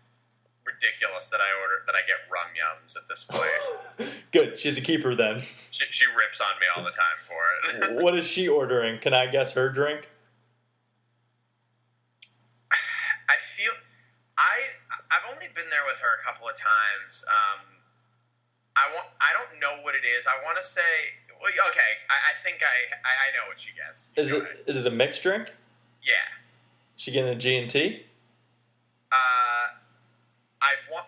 ridiculous that I get rum yums at this place. Good. She's a keeper then. She rips on me all the time for it. What is she ordering? Can I guess her drink? I've only been there with her a couple of times. I don't know what it is. I want to say, well, okay. I think I know what she gets. Is Go it ahead. is it a mixed drink? Yeah. She getting a G&T?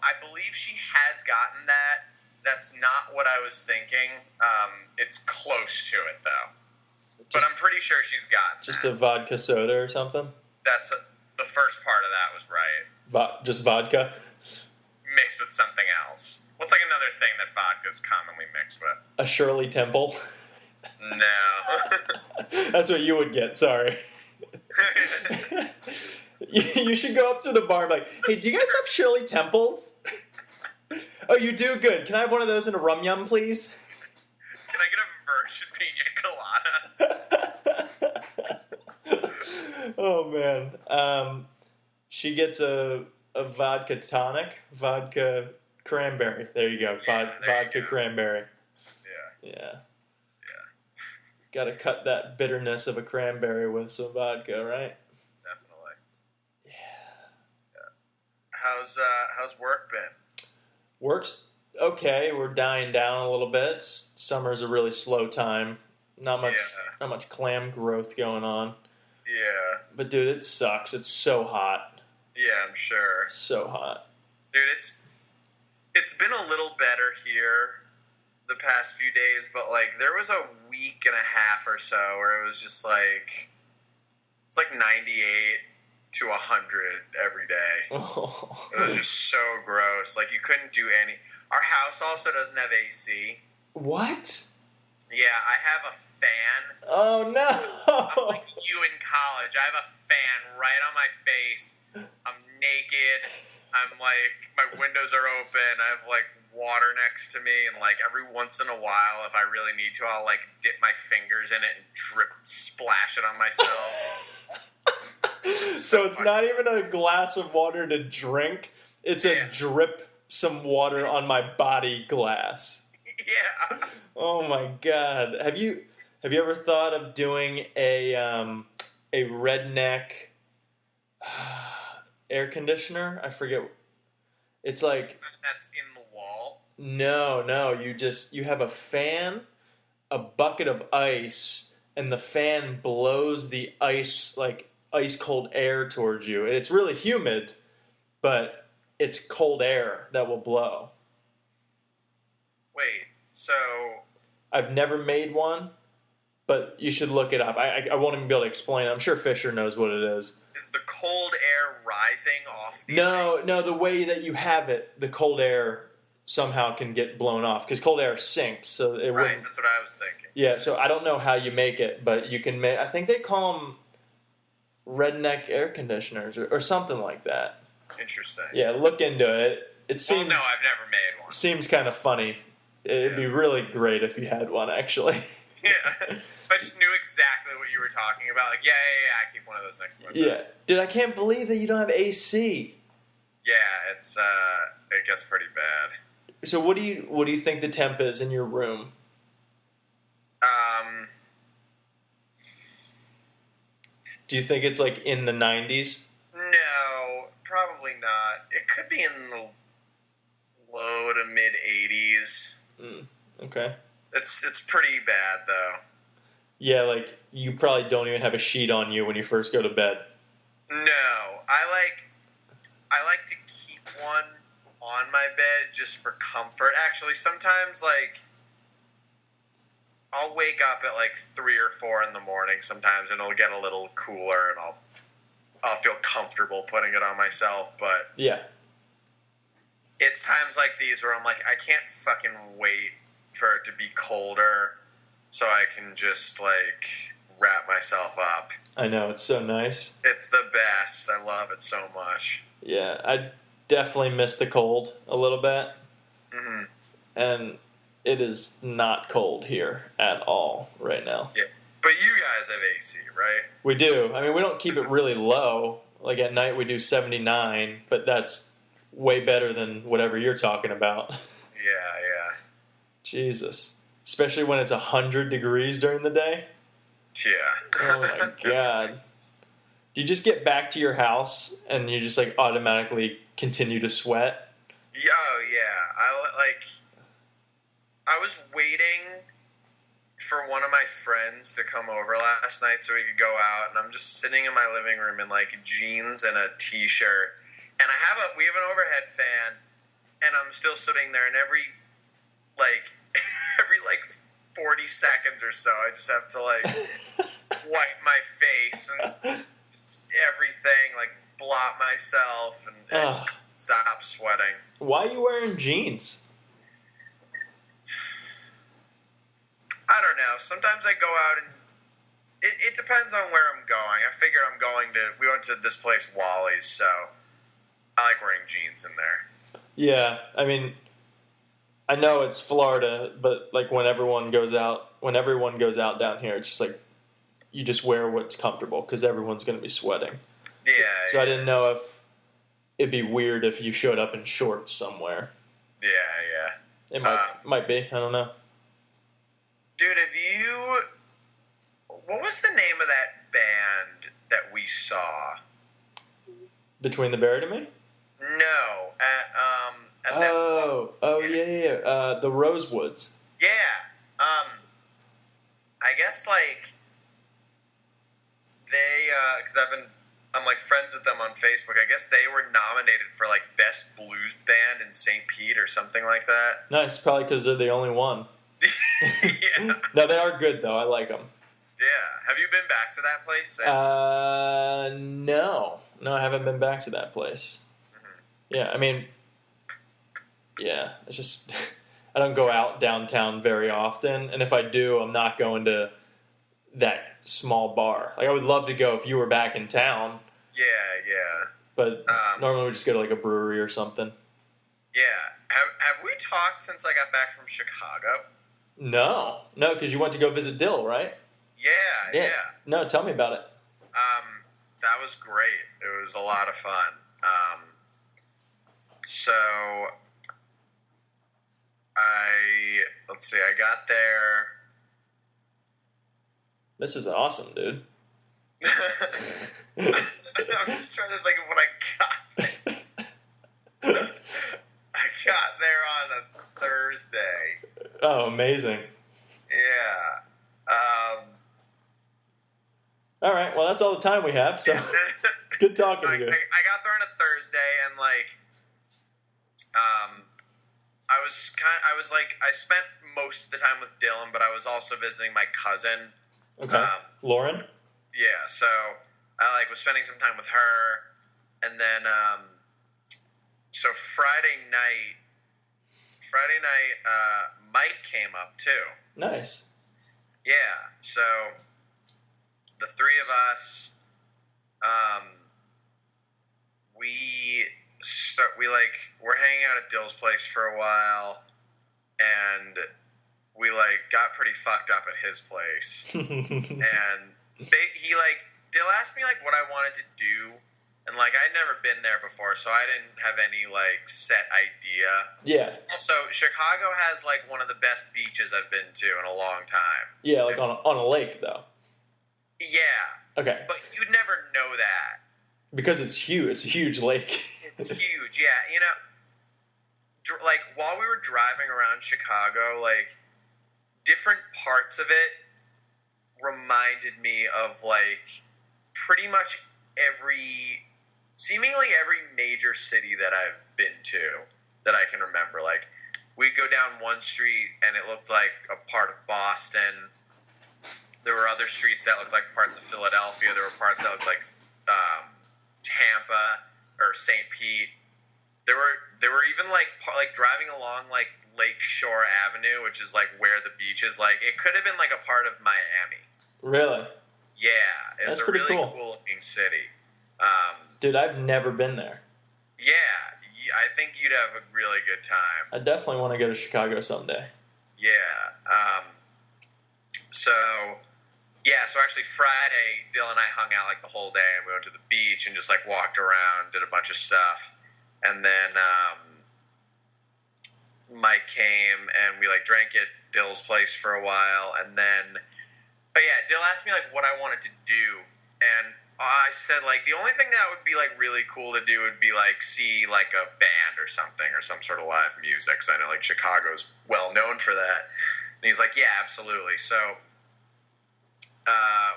I believe she has gotten that. That's not what I was thinking. It's close to it though. But I'm pretty sure she's gotten Just that. a vodka soda or something? The first part of that was right. Just vodka? Mixed with something else. What's like another thing that vodka is commonly mixed with? A Shirley Temple? No. That's what you would get, sorry. You should go up to the bar and be like, hey, do you guys have Shirley Temples? Oh, you do? Good. Can I have one of those in a rum yum, please? Can I get a virgin pina colada? Oh, man. She gets a vodka tonic, vodka cranberry. There you go. Yeah, there you Vodka go. cranberry. Yeah. Yeah. Got to cut that bitterness of a cranberry with some vodka, right? Definitely. Yeah. How's work been? Work's okay. We're dying down a little bit. Summer's a really slow time. Not much clam growth going on. Yeah. But dude, it sucks. It's so hot. Yeah, I'm sure. So hot. Dude, it's been a little better here the past few days, but like there was a week and a half or so where it was just like it's like 98 to 100 every day. It was just so gross. Like you couldn't do any. Our house also doesn't have AC. What? Yeah, I have a fan. Oh I'm no! like you in college. I have a fan right on my face. I'm naked. I'm like, my windows are open. I have like water next to me, and like every once in a while, if I really need to, I'll like dip my fingers in it and splash it on myself. So it's not even a glass of water to drink. It's a Yeah. drip some water on my body glass. Yeah. Oh my god. Have you ever thought of doing a redneck air conditioner? I forget. It's like That's in the wall. no, you have a fan, a bucket of ice, and the fan blows the ice like ice cold air towards you. And it's really humid, but it's cold air that will blow. Wait, so I've never made one, but you should look it up. I won't even be able to explain it. I'm sure Fisher knows what it is. is the cold air rising off the ice? No, the way that you have it, the cold air somehow can get blown off because cold air sinks, so it Right, wouldn't. that's what I was thinking. Yeah, so I don't know how you make it, but you can make. I think they call them redneck air conditioners or something like that. Interesting. Yeah, look into it. It Well, seems no, I've never made one. seems kind of funny. It'd be really great if you had one, actually. Yeah. If I just knew exactly what you were talking about, like, yeah, I keep one of those next to my bed. Yeah, dude, I can't believe that you don't have AC. Yeah, it gets pretty bad. So what do you think the temp is in your room? Do you think it's like in the 90s? No, probably not. It could be in the low to mid 80s. Okay. It's pretty bad though. Yeah, like you probably don't even have a sheet on you when you first go to bed. No, I like to keep one on my bed just for comfort. Actually, sometimes like I'll wake up at like 3 or 4 in the morning sometimes, and it'll get a little cooler, and I'll feel comfortable putting it on myself. But Yeah. it's times like these where I'm like, I can't fucking wait for it to be colder so I can just like wrap myself up. I know, it's so nice. It's the best. I love it so much. Yeah, I definitely miss the cold a little bit. Hmm. And it is not cold here at all right now. Yeah, but you guys have AC, right? We do. I mean, we don't keep it really low. Like at night we do 79, but that's way better than whatever you're talking about. Yeah. Jesus. Especially when it's 100 degrees during the day. Yeah. Oh my God. Do you just get back to your house and you just like automatically continue to sweat? Oh yeah. I was waiting for one of my friends to come over last night so we could go out, and I'm just sitting in my living room in like jeans and a t-shirt, and we have an overhead fan, and I'm still sitting there, and every 40 seconds or so I just have to like wipe my face and just everything, like blot myself and just stop sweating. Why are you wearing jeans? I don't know. Sometimes I go out and it depends on where I'm going. I figure we went to this place, Wally's, so I like wearing jeans in there. Yeah, I mean, I know it's Florida, but like when everyone goes out down here, it's just like you just wear what's comfortable because everyone's going to be sweating. Yeah. So I didn't know if it'd be weird if you showed up in shorts somewhere. Yeah. It might be. I don't know. Dude, what was the name of that band that we saw? Between the Buried and Me? No. At Yeah. The Rosewoods. Yeah. I guess like they, because I'm like friends with them on Facebook. I guess they were nominated for like best blues band in St. Pete or something like that. Nice, probably because they're the only one. Yeah. No, they are good though. I like them. Yeah. Have you been back to that place since? No, I haven't been back to that place. Mm-hmm. Yeah, I mean, yeah, it's just I don't go out downtown very often, and if I do, I'm not going to that small bar. Like I would love to go if you were back in town. Yeah. But normally we just go to like a brewery or something. Yeah. Have we talked since I got back from Chicago? No, because you went to go visit Dill, right? Yeah. No, tell me about it. That was great. It was a lot of fun. So I got there. This is awesome, dude. I'm just trying to think of what I got. I got there on a Thursday. Oh, amazing. Yeah. All right, well, that's all the time we have, so it's good talking to you. I got there on a Thursday, and I spent most of the time with Dylan, but I was also visiting my cousin. Okay. Lauren? Yeah, so I was spending some time with her, and then so Friday night Friday night, Mike came up too. Nice. Yeah, so the three of us, we're hanging out at Dill's place for a while, and we got pretty fucked up at his place. And Dill asked me what I wanted to do, and I'd never been there before, so I didn't have any set idea. Yeah. Also, Chicago has one of the best beaches I've been to in a long time. Yeah, on a lake though. Yeah, Okay. but you'd never know that. Because it's huge. It's a huge lake. It's huge, yeah. While we were driving around Chicago, different parts of it reminded me of pretty much seemingly every major city that I've been to that I can remember. We'd go down one street and it looked like a part of Boston. There were other streets that looked like parts of Philadelphia. There were parts that looked like Tampa or St. Pete. There were even driving along Lake Shore Avenue, which is where the beach is. It could have been a part of Miami. Really? Yeah, it's That's a pretty really cool. cool looking city. Dude, I've never been there. Yeah, I think you'd have a really good time. I definitely want to go to Chicago someday. Yeah. So actually Friday, Dill and I hung out the whole day, and we went to the beach and just walked around, did a bunch of stuff, and then Mike came and we drank at Dill's place for a while, and then, but yeah, Dill asked me what I wanted to do, and I said the only thing that would be really cool to do would be see a band or something, or some sort of live music, because I know Chicago's well known for that. And he's like, yeah, absolutely. So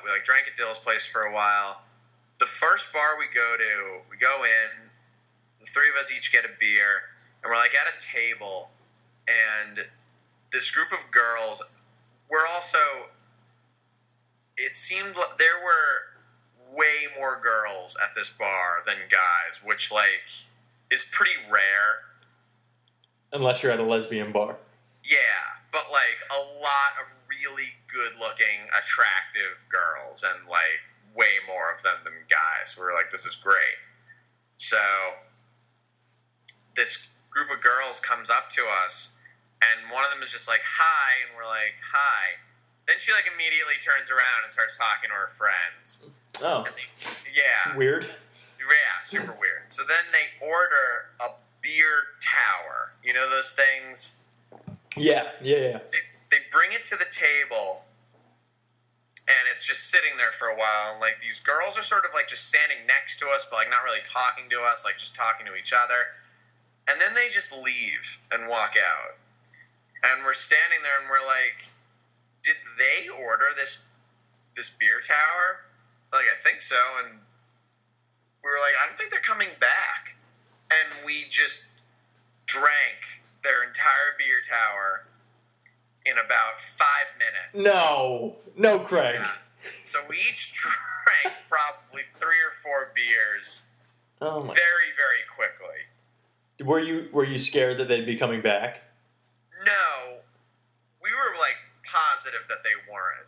we drank at Dill's place for a while. The first bar we go in, the three of us each get a beer, and we're at a table, and this group of girls were also, it seemed there were way more girls at this bar than guys, which is pretty rare. Unless you're at a lesbian bar. Yeah, but a lot of really good-looking, attractive girls, and way more of them than guys. We were this is great. So this group of girls comes up to us, and one of them is just hi, and we're hi. Then she immediately turns around and starts talking to her friends. Oh. And yeah. Weird. Yeah, super weird. So then they order a beer tower. You know those things? Yeah. They bring it to the table, and it's just sitting there for a while. And these girls are sort of just standing next to us, but not really talking to us, just talking to each other. And then they just leave and walk out. And we're standing there, and we're did they order this beer tower? I think so. And we were I don't think they're coming back. And we just drank their entire beer tower in about 5 minutes. No, Craig. Yeah. So we each drank probably 3 or 4 beers Oh my. very, very quickly. Were you scared that they'd be coming back? No, we were positive that they weren't.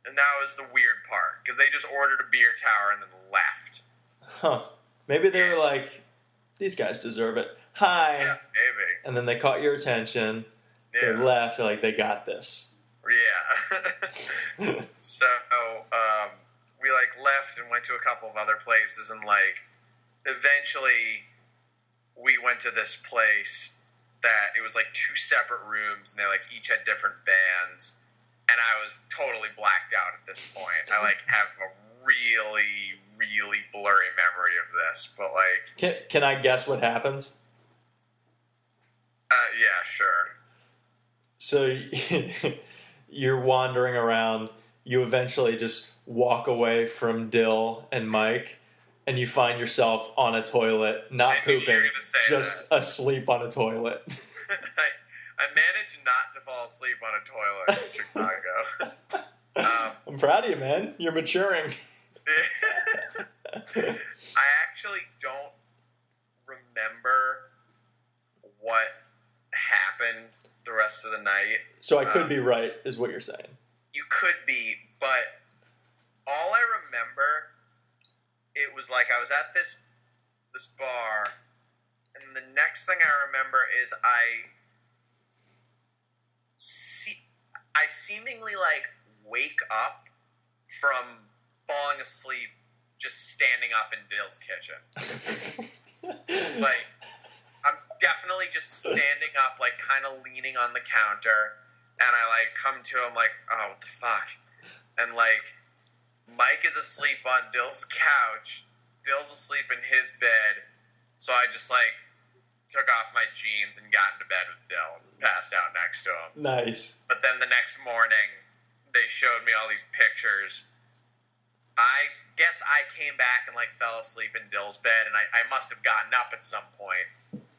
And that was the weird part, because they just ordered a beer tower and then left. Huh. Maybe they were these guys deserve it. Hi. Yeah, maybe. And then they caught your attention. Yeah. They left. They're they got this. Yeah. So we left and went to a couple of other places, and eventually we went to this place that it was 2 separate rooms, and they each had different bands, and I was totally blacked out at this point. I have a really, really blurry memory of this, but Can I guess what happens? yeah, sure. So you're wandering around. You eventually just walk away from Dill and Mike, and you find yourself on a toilet, not I knew you were pooping, gonna say just asleep on a toilet. I managed not to fall asleep on a toilet in Chicago. I'm proud of you, man. You're maturing. I actually don't remember what happened the rest of the night. So I could be right, is what you're saying. You could be, but all I remember, it was like I was at this bar, and the next thing I remember is I seemingly like wake up from falling asleep just standing up in Dill's kitchen. Like, I'm definitely just standing up, like, kind of leaning on the counter, and I, like, come to him, like, oh, what the fuck? And, like, Mike is asleep on Dill's couch, Dill's asleep in his bed, so I just, like, took off my jeans and got into bed with Dill and passed out next to him. Nice. But then the next morning, they showed me all these pictures. I guess I came back and, like, fell asleep in Dill's bed, and I must have gotten up at some point.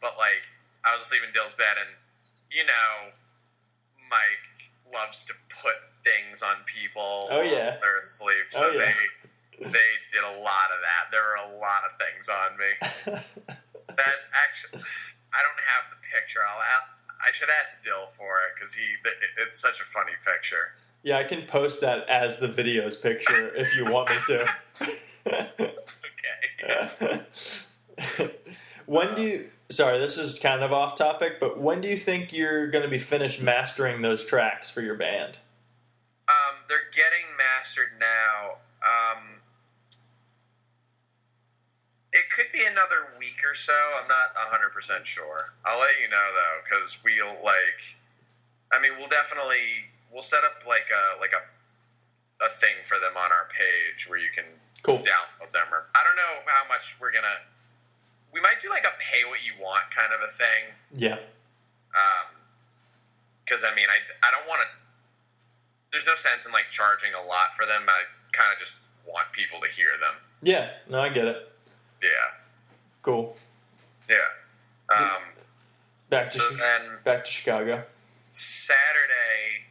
But, like, I was asleep in Dill's bed, and, you know, Mike loves to put things on people Oh, yeah. while they're asleep. So Oh, yeah. they did a lot of that. There were a lot of things on me. That actually, I don't have the picture. I should ask Dill for it, because it's such a funny picture. Yeah, I can post that as the video's picture if you want me to. Okay. When do you... Sorry, this is kind of off topic, but when do you think you're going to be finished mastering those tracks for your band? They're getting mastered now. It could be another week or so. I'm not 100% sure. I'll let you know, though, because we'll set up like a thing for them on our page where you can Cool. download them. Or I don't know how much we might do like a pay what you want kind of a thing. Yeah. Because I mean, I don't want to. There's no sense in like charging a lot for them. I kind of just want people to hear them. Yeah. No, I get it. Yeah. Cool. Yeah. Back to Chicago. Saturday,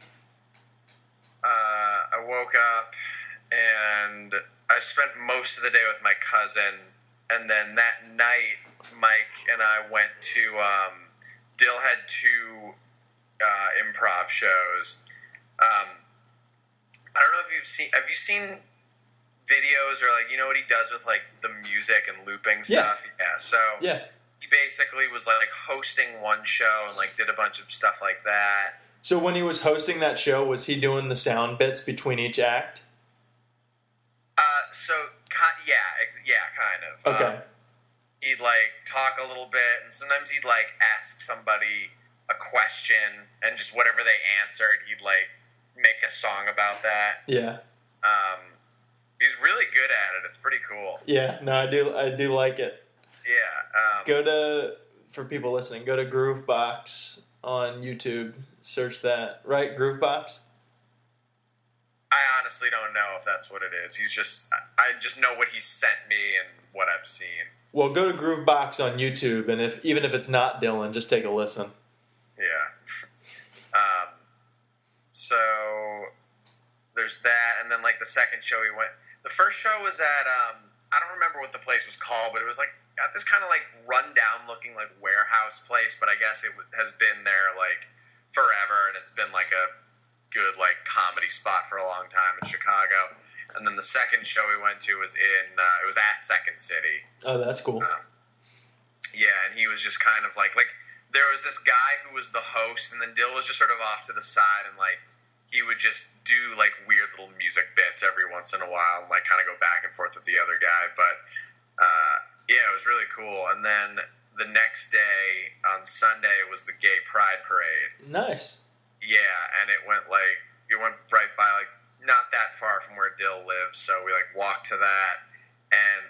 I woke up and I spent most of the day with my cousin, and then that night, Mike and I went to. Dill had 2 improv shows. I don't know if you've seen. Have you seen videos or like, you know what he does with like the music and looping stuff? Yeah. So Yeah. he basically was like hosting one show and like did a bunch of stuff like that. So when he was hosting that show, was he doing the sound bits between each act? Kind of. Okay. He'd like talk a little bit, and sometimes he'd like ask somebody a question, and just whatever they answered, he'd like make a song about that. Yeah. He's really good at it. It's pretty cool. Yeah. No, I do like it. Yeah. For people listening, go to Groovebox on YouTube. Search that. Right? Groovebox? I honestly don't know if that's what it is. I just know what he sent me and what I've seen. Well, go to Groovebox on YouTube, and even if it's not Dylan, just take a listen. Yeah. So there's that, and then like the second show we went. The first show was at I don't remember what the place was called, but it was like at this kind of like rundown looking like warehouse place, but I guess it has been there like forever, and it's been like a good like comedy spot for a long time in Chicago. And then the second show we went to was it was at Second City. Oh, that's cool. Yeah, and he was just kind of like there was this guy who was the host, and then Dill was just sort of off to the side, and like he would just do like weird little music bits every once in a while, and like kind of go back and forth with the other guy. But yeah, it was really cool. And then the next day on Sunday was the Gay Pride Parade. Nice. Yeah, and it went right by like not that far from where Dill lives, so we like walked to that, and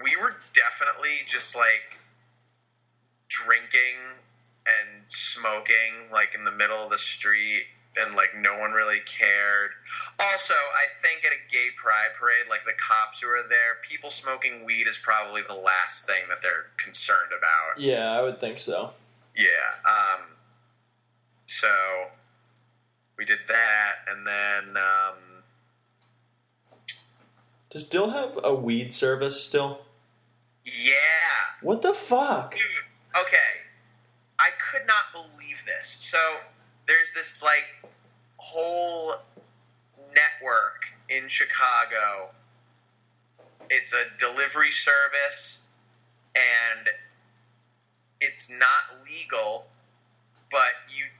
we were definitely just like drinking and smoking like in the middle of the street, and like no one really cared. Also, I think at a Gay Pride Parade, like the cops who are there, people smoking weed is probably the last thing that they're concerned about. Yeah, I would think so. Yeah. So we did that, and then Does Dill have a weed service still? yeah. What the fuck? Okay. I could not believe this. So there's this like whole network in Chicago. It's a delivery service, and it's not legal, but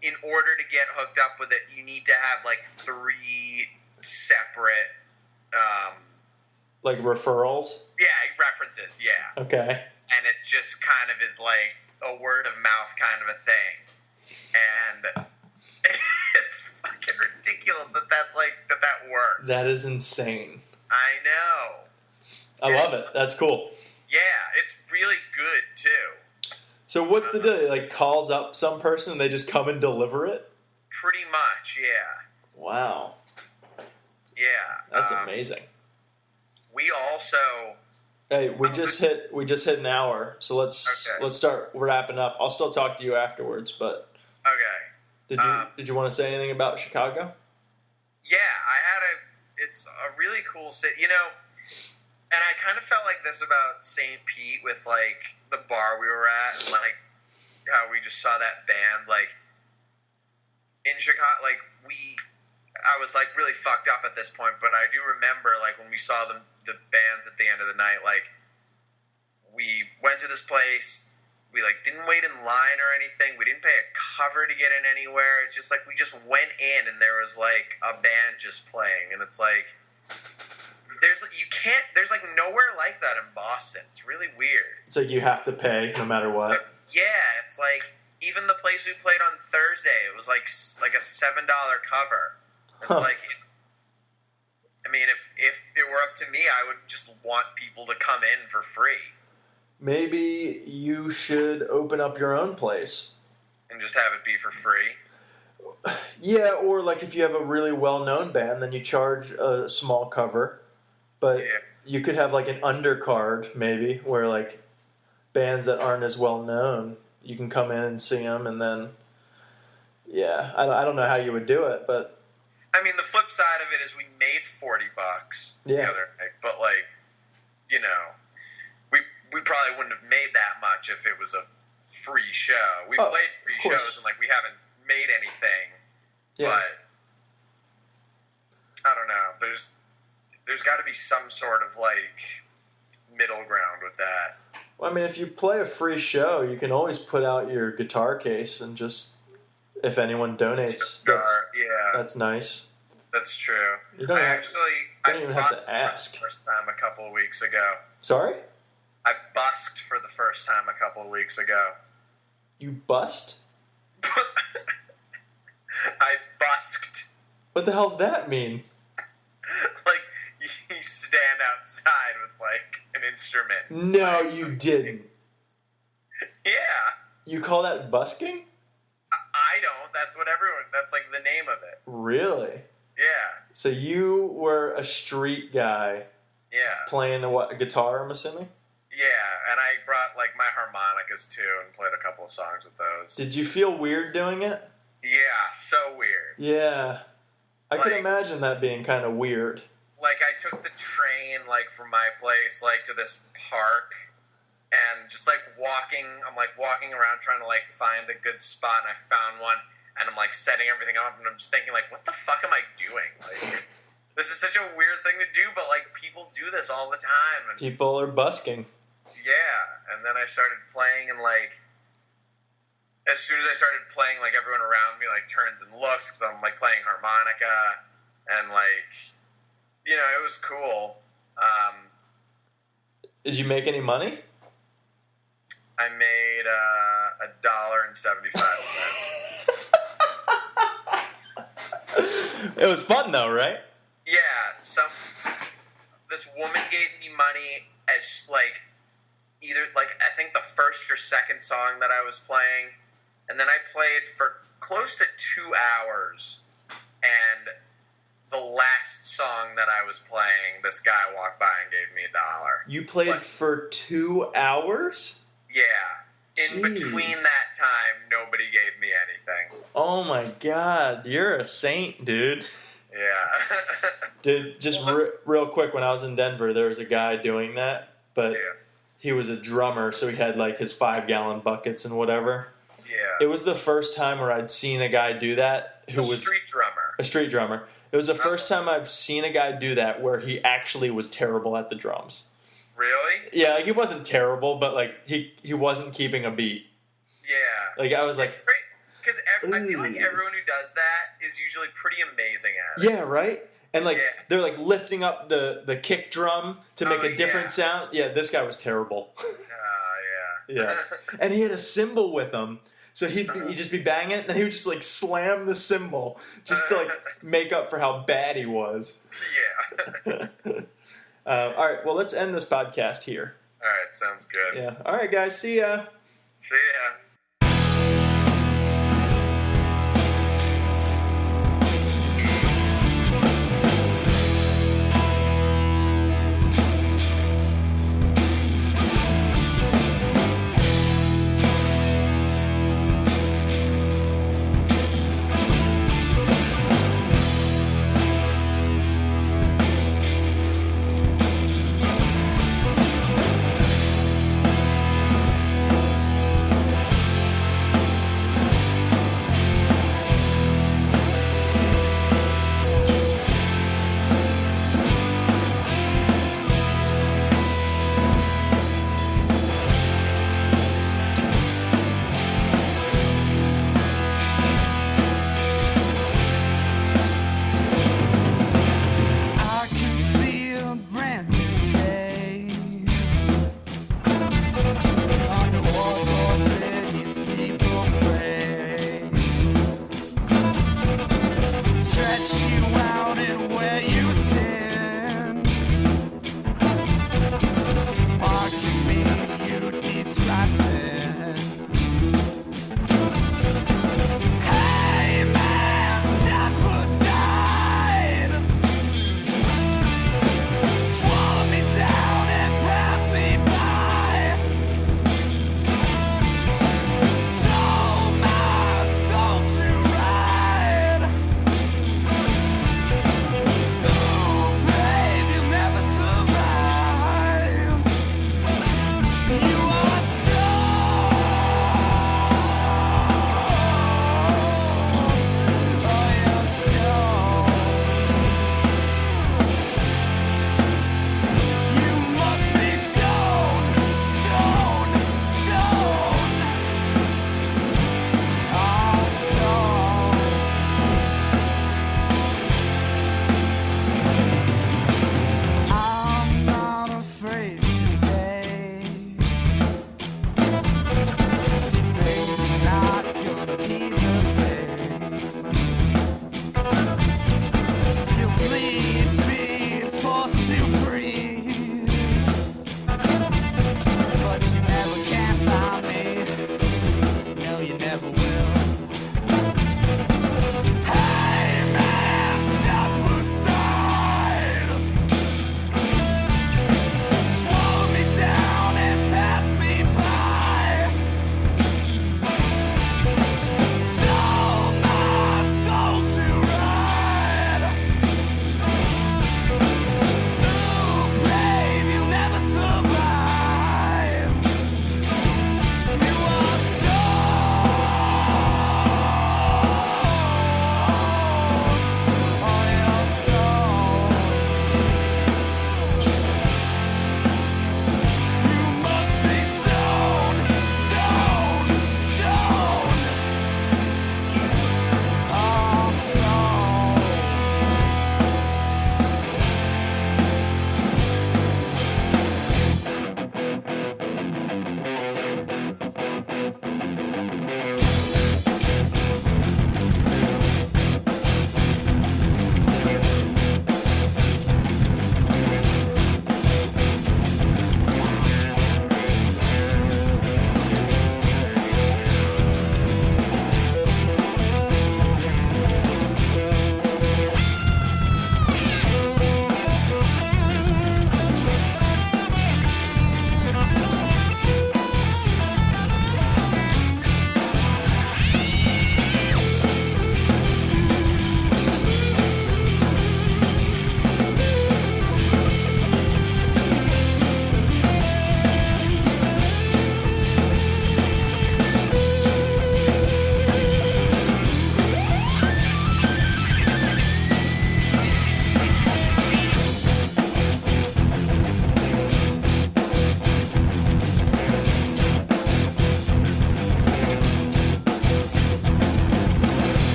in order to get hooked up with it, you need to have like 3 separate Like referrals? references, yeah. Okay. And it just kind of is like a word of mouth kind of a thing. And it's fucking ridiculous that works. That is insane. I know. I love it. That's cool. Yeah, it's really good too. So what's the deal? It, like, calls up some person and they just come and deliver it? Pretty much, yeah. Wow. Yeah. That's amazing. We also... Hey, we just hit an hour, so let's start wrapping up. I'll still talk to you afterwards, but Okay. did you want to say anything about Chicago? Yeah, it's a really cool city, you know, and I kind of felt like this about St. Pete with, like, the bar we were at, and, like, how we just saw that band, like, in Chicago, like, I was, like, really fucked up at this point, but I do remember, like, when we saw the bands at the end of the night, like, we went to this place, we, like, didn't wait in line or anything, we didn't pay a cover to get in anywhere, it's just, like, we just went in, and there was, like, a band just playing, and it's, like, there's like, nowhere like that in Boston. It's really weird. It's like you have to pay no matter what. But, yeah, it's, like, even the place we played on Thursday, it was, like a $7 cover. It's, Huh. like... I mean, if it were up to me, I would just want people to come in for free. Maybe you should open up your own place. And just have it be for free. Yeah, or like if you have a really well-known band, then you charge a small cover. But Yeah. you could have like an undercard, maybe, where like bands that aren't as well-known, you can come in and see them, and then, yeah, I don't know how you would do it, but... I mean, the flip side of it is we made $40 the Yeah. other night, but like, you know, we probably wouldn't have made that much if it was a free show. We Oh, played free of course. shows and like we haven't made anything, Yeah. but I don't know. There's got to be some sort of like middle ground with that. Well, I mean, if you play a free show, you can always put out your guitar case and just, if anyone donates, that's nice. That's true. You don't I don't even have to busked ask. for the first time a couple of weeks ago. Sorry? I busked for the first time a couple of weeks ago. You bust? I busked. What the hell's that mean? Like, you stand outside with, like, an instrument. No, you didn't. Yeah. You call that busking? I don't. That's, like, the name of it. Really? Yeah. So you were a street guy Yeah. playing a guitar, I'm assuming? Yeah, and I brought, like, my harmonicas, too, and played a couple of songs with those. Did you feel weird doing it? Yeah, so weird. Yeah. I can Like- imagine that being kind of weird. Like, I took the train, like, from my place, like, to this park, and just, like, I'm, like, walking around trying to, like, find a good spot, and I found one, and I'm, like, setting everything up, and I'm just thinking, like, what the fuck am I doing? Like, this is such a weird thing to do, but, like, people do this all the time, and People are busking. yeah, and then I started playing, and, like, as soon as I started playing, like, everyone around me, like, turns and looks, because I'm, like, playing harmonica, and, like, you know, it was cool. Did you make any money? I made $1.75. It was fun though, right? Yeah, this woman gave me money as, like, either, like, I think the first or second song that I was playing, and then I played for close to 2 hours, and the last song that I was playing, this guy walked by and gave me $1. You played What? for 2 hours? Yeah. In Jeez. between that time, nobody gave me anything. Oh my god, you're a saint, dude. Yeah. Dude, just real quick, when I was in Denver, there was a guy doing that, but Yeah. he was a drummer, so he had like his 5-gallon buckets and whatever. Yeah. It was the first time where I'd seen a guy do that who was street drummer. a street drummer. It was the first time I've seen a guy do that where he actually was terrible at the drums. Really? Yeah, like he wasn't terrible, but like he wasn't keeping a beat. Yeah. Like I was like, It's great because I feel like Ooh. everyone who does that is usually pretty amazing at it. yeah, right? And like Yeah. they're like lifting up the kick drum to make Oh, a different yeah. sound. Yeah, this guy was terrible. Yeah. Yeah. And he had a cymbal with him. So he'd just be banging it, and he would just like slam the cymbal just to like make up for how bad he was. Yeah. All right, well, let's end this podcast here. All right, sounds good. Yeah. All right, guys. See ya. See ya.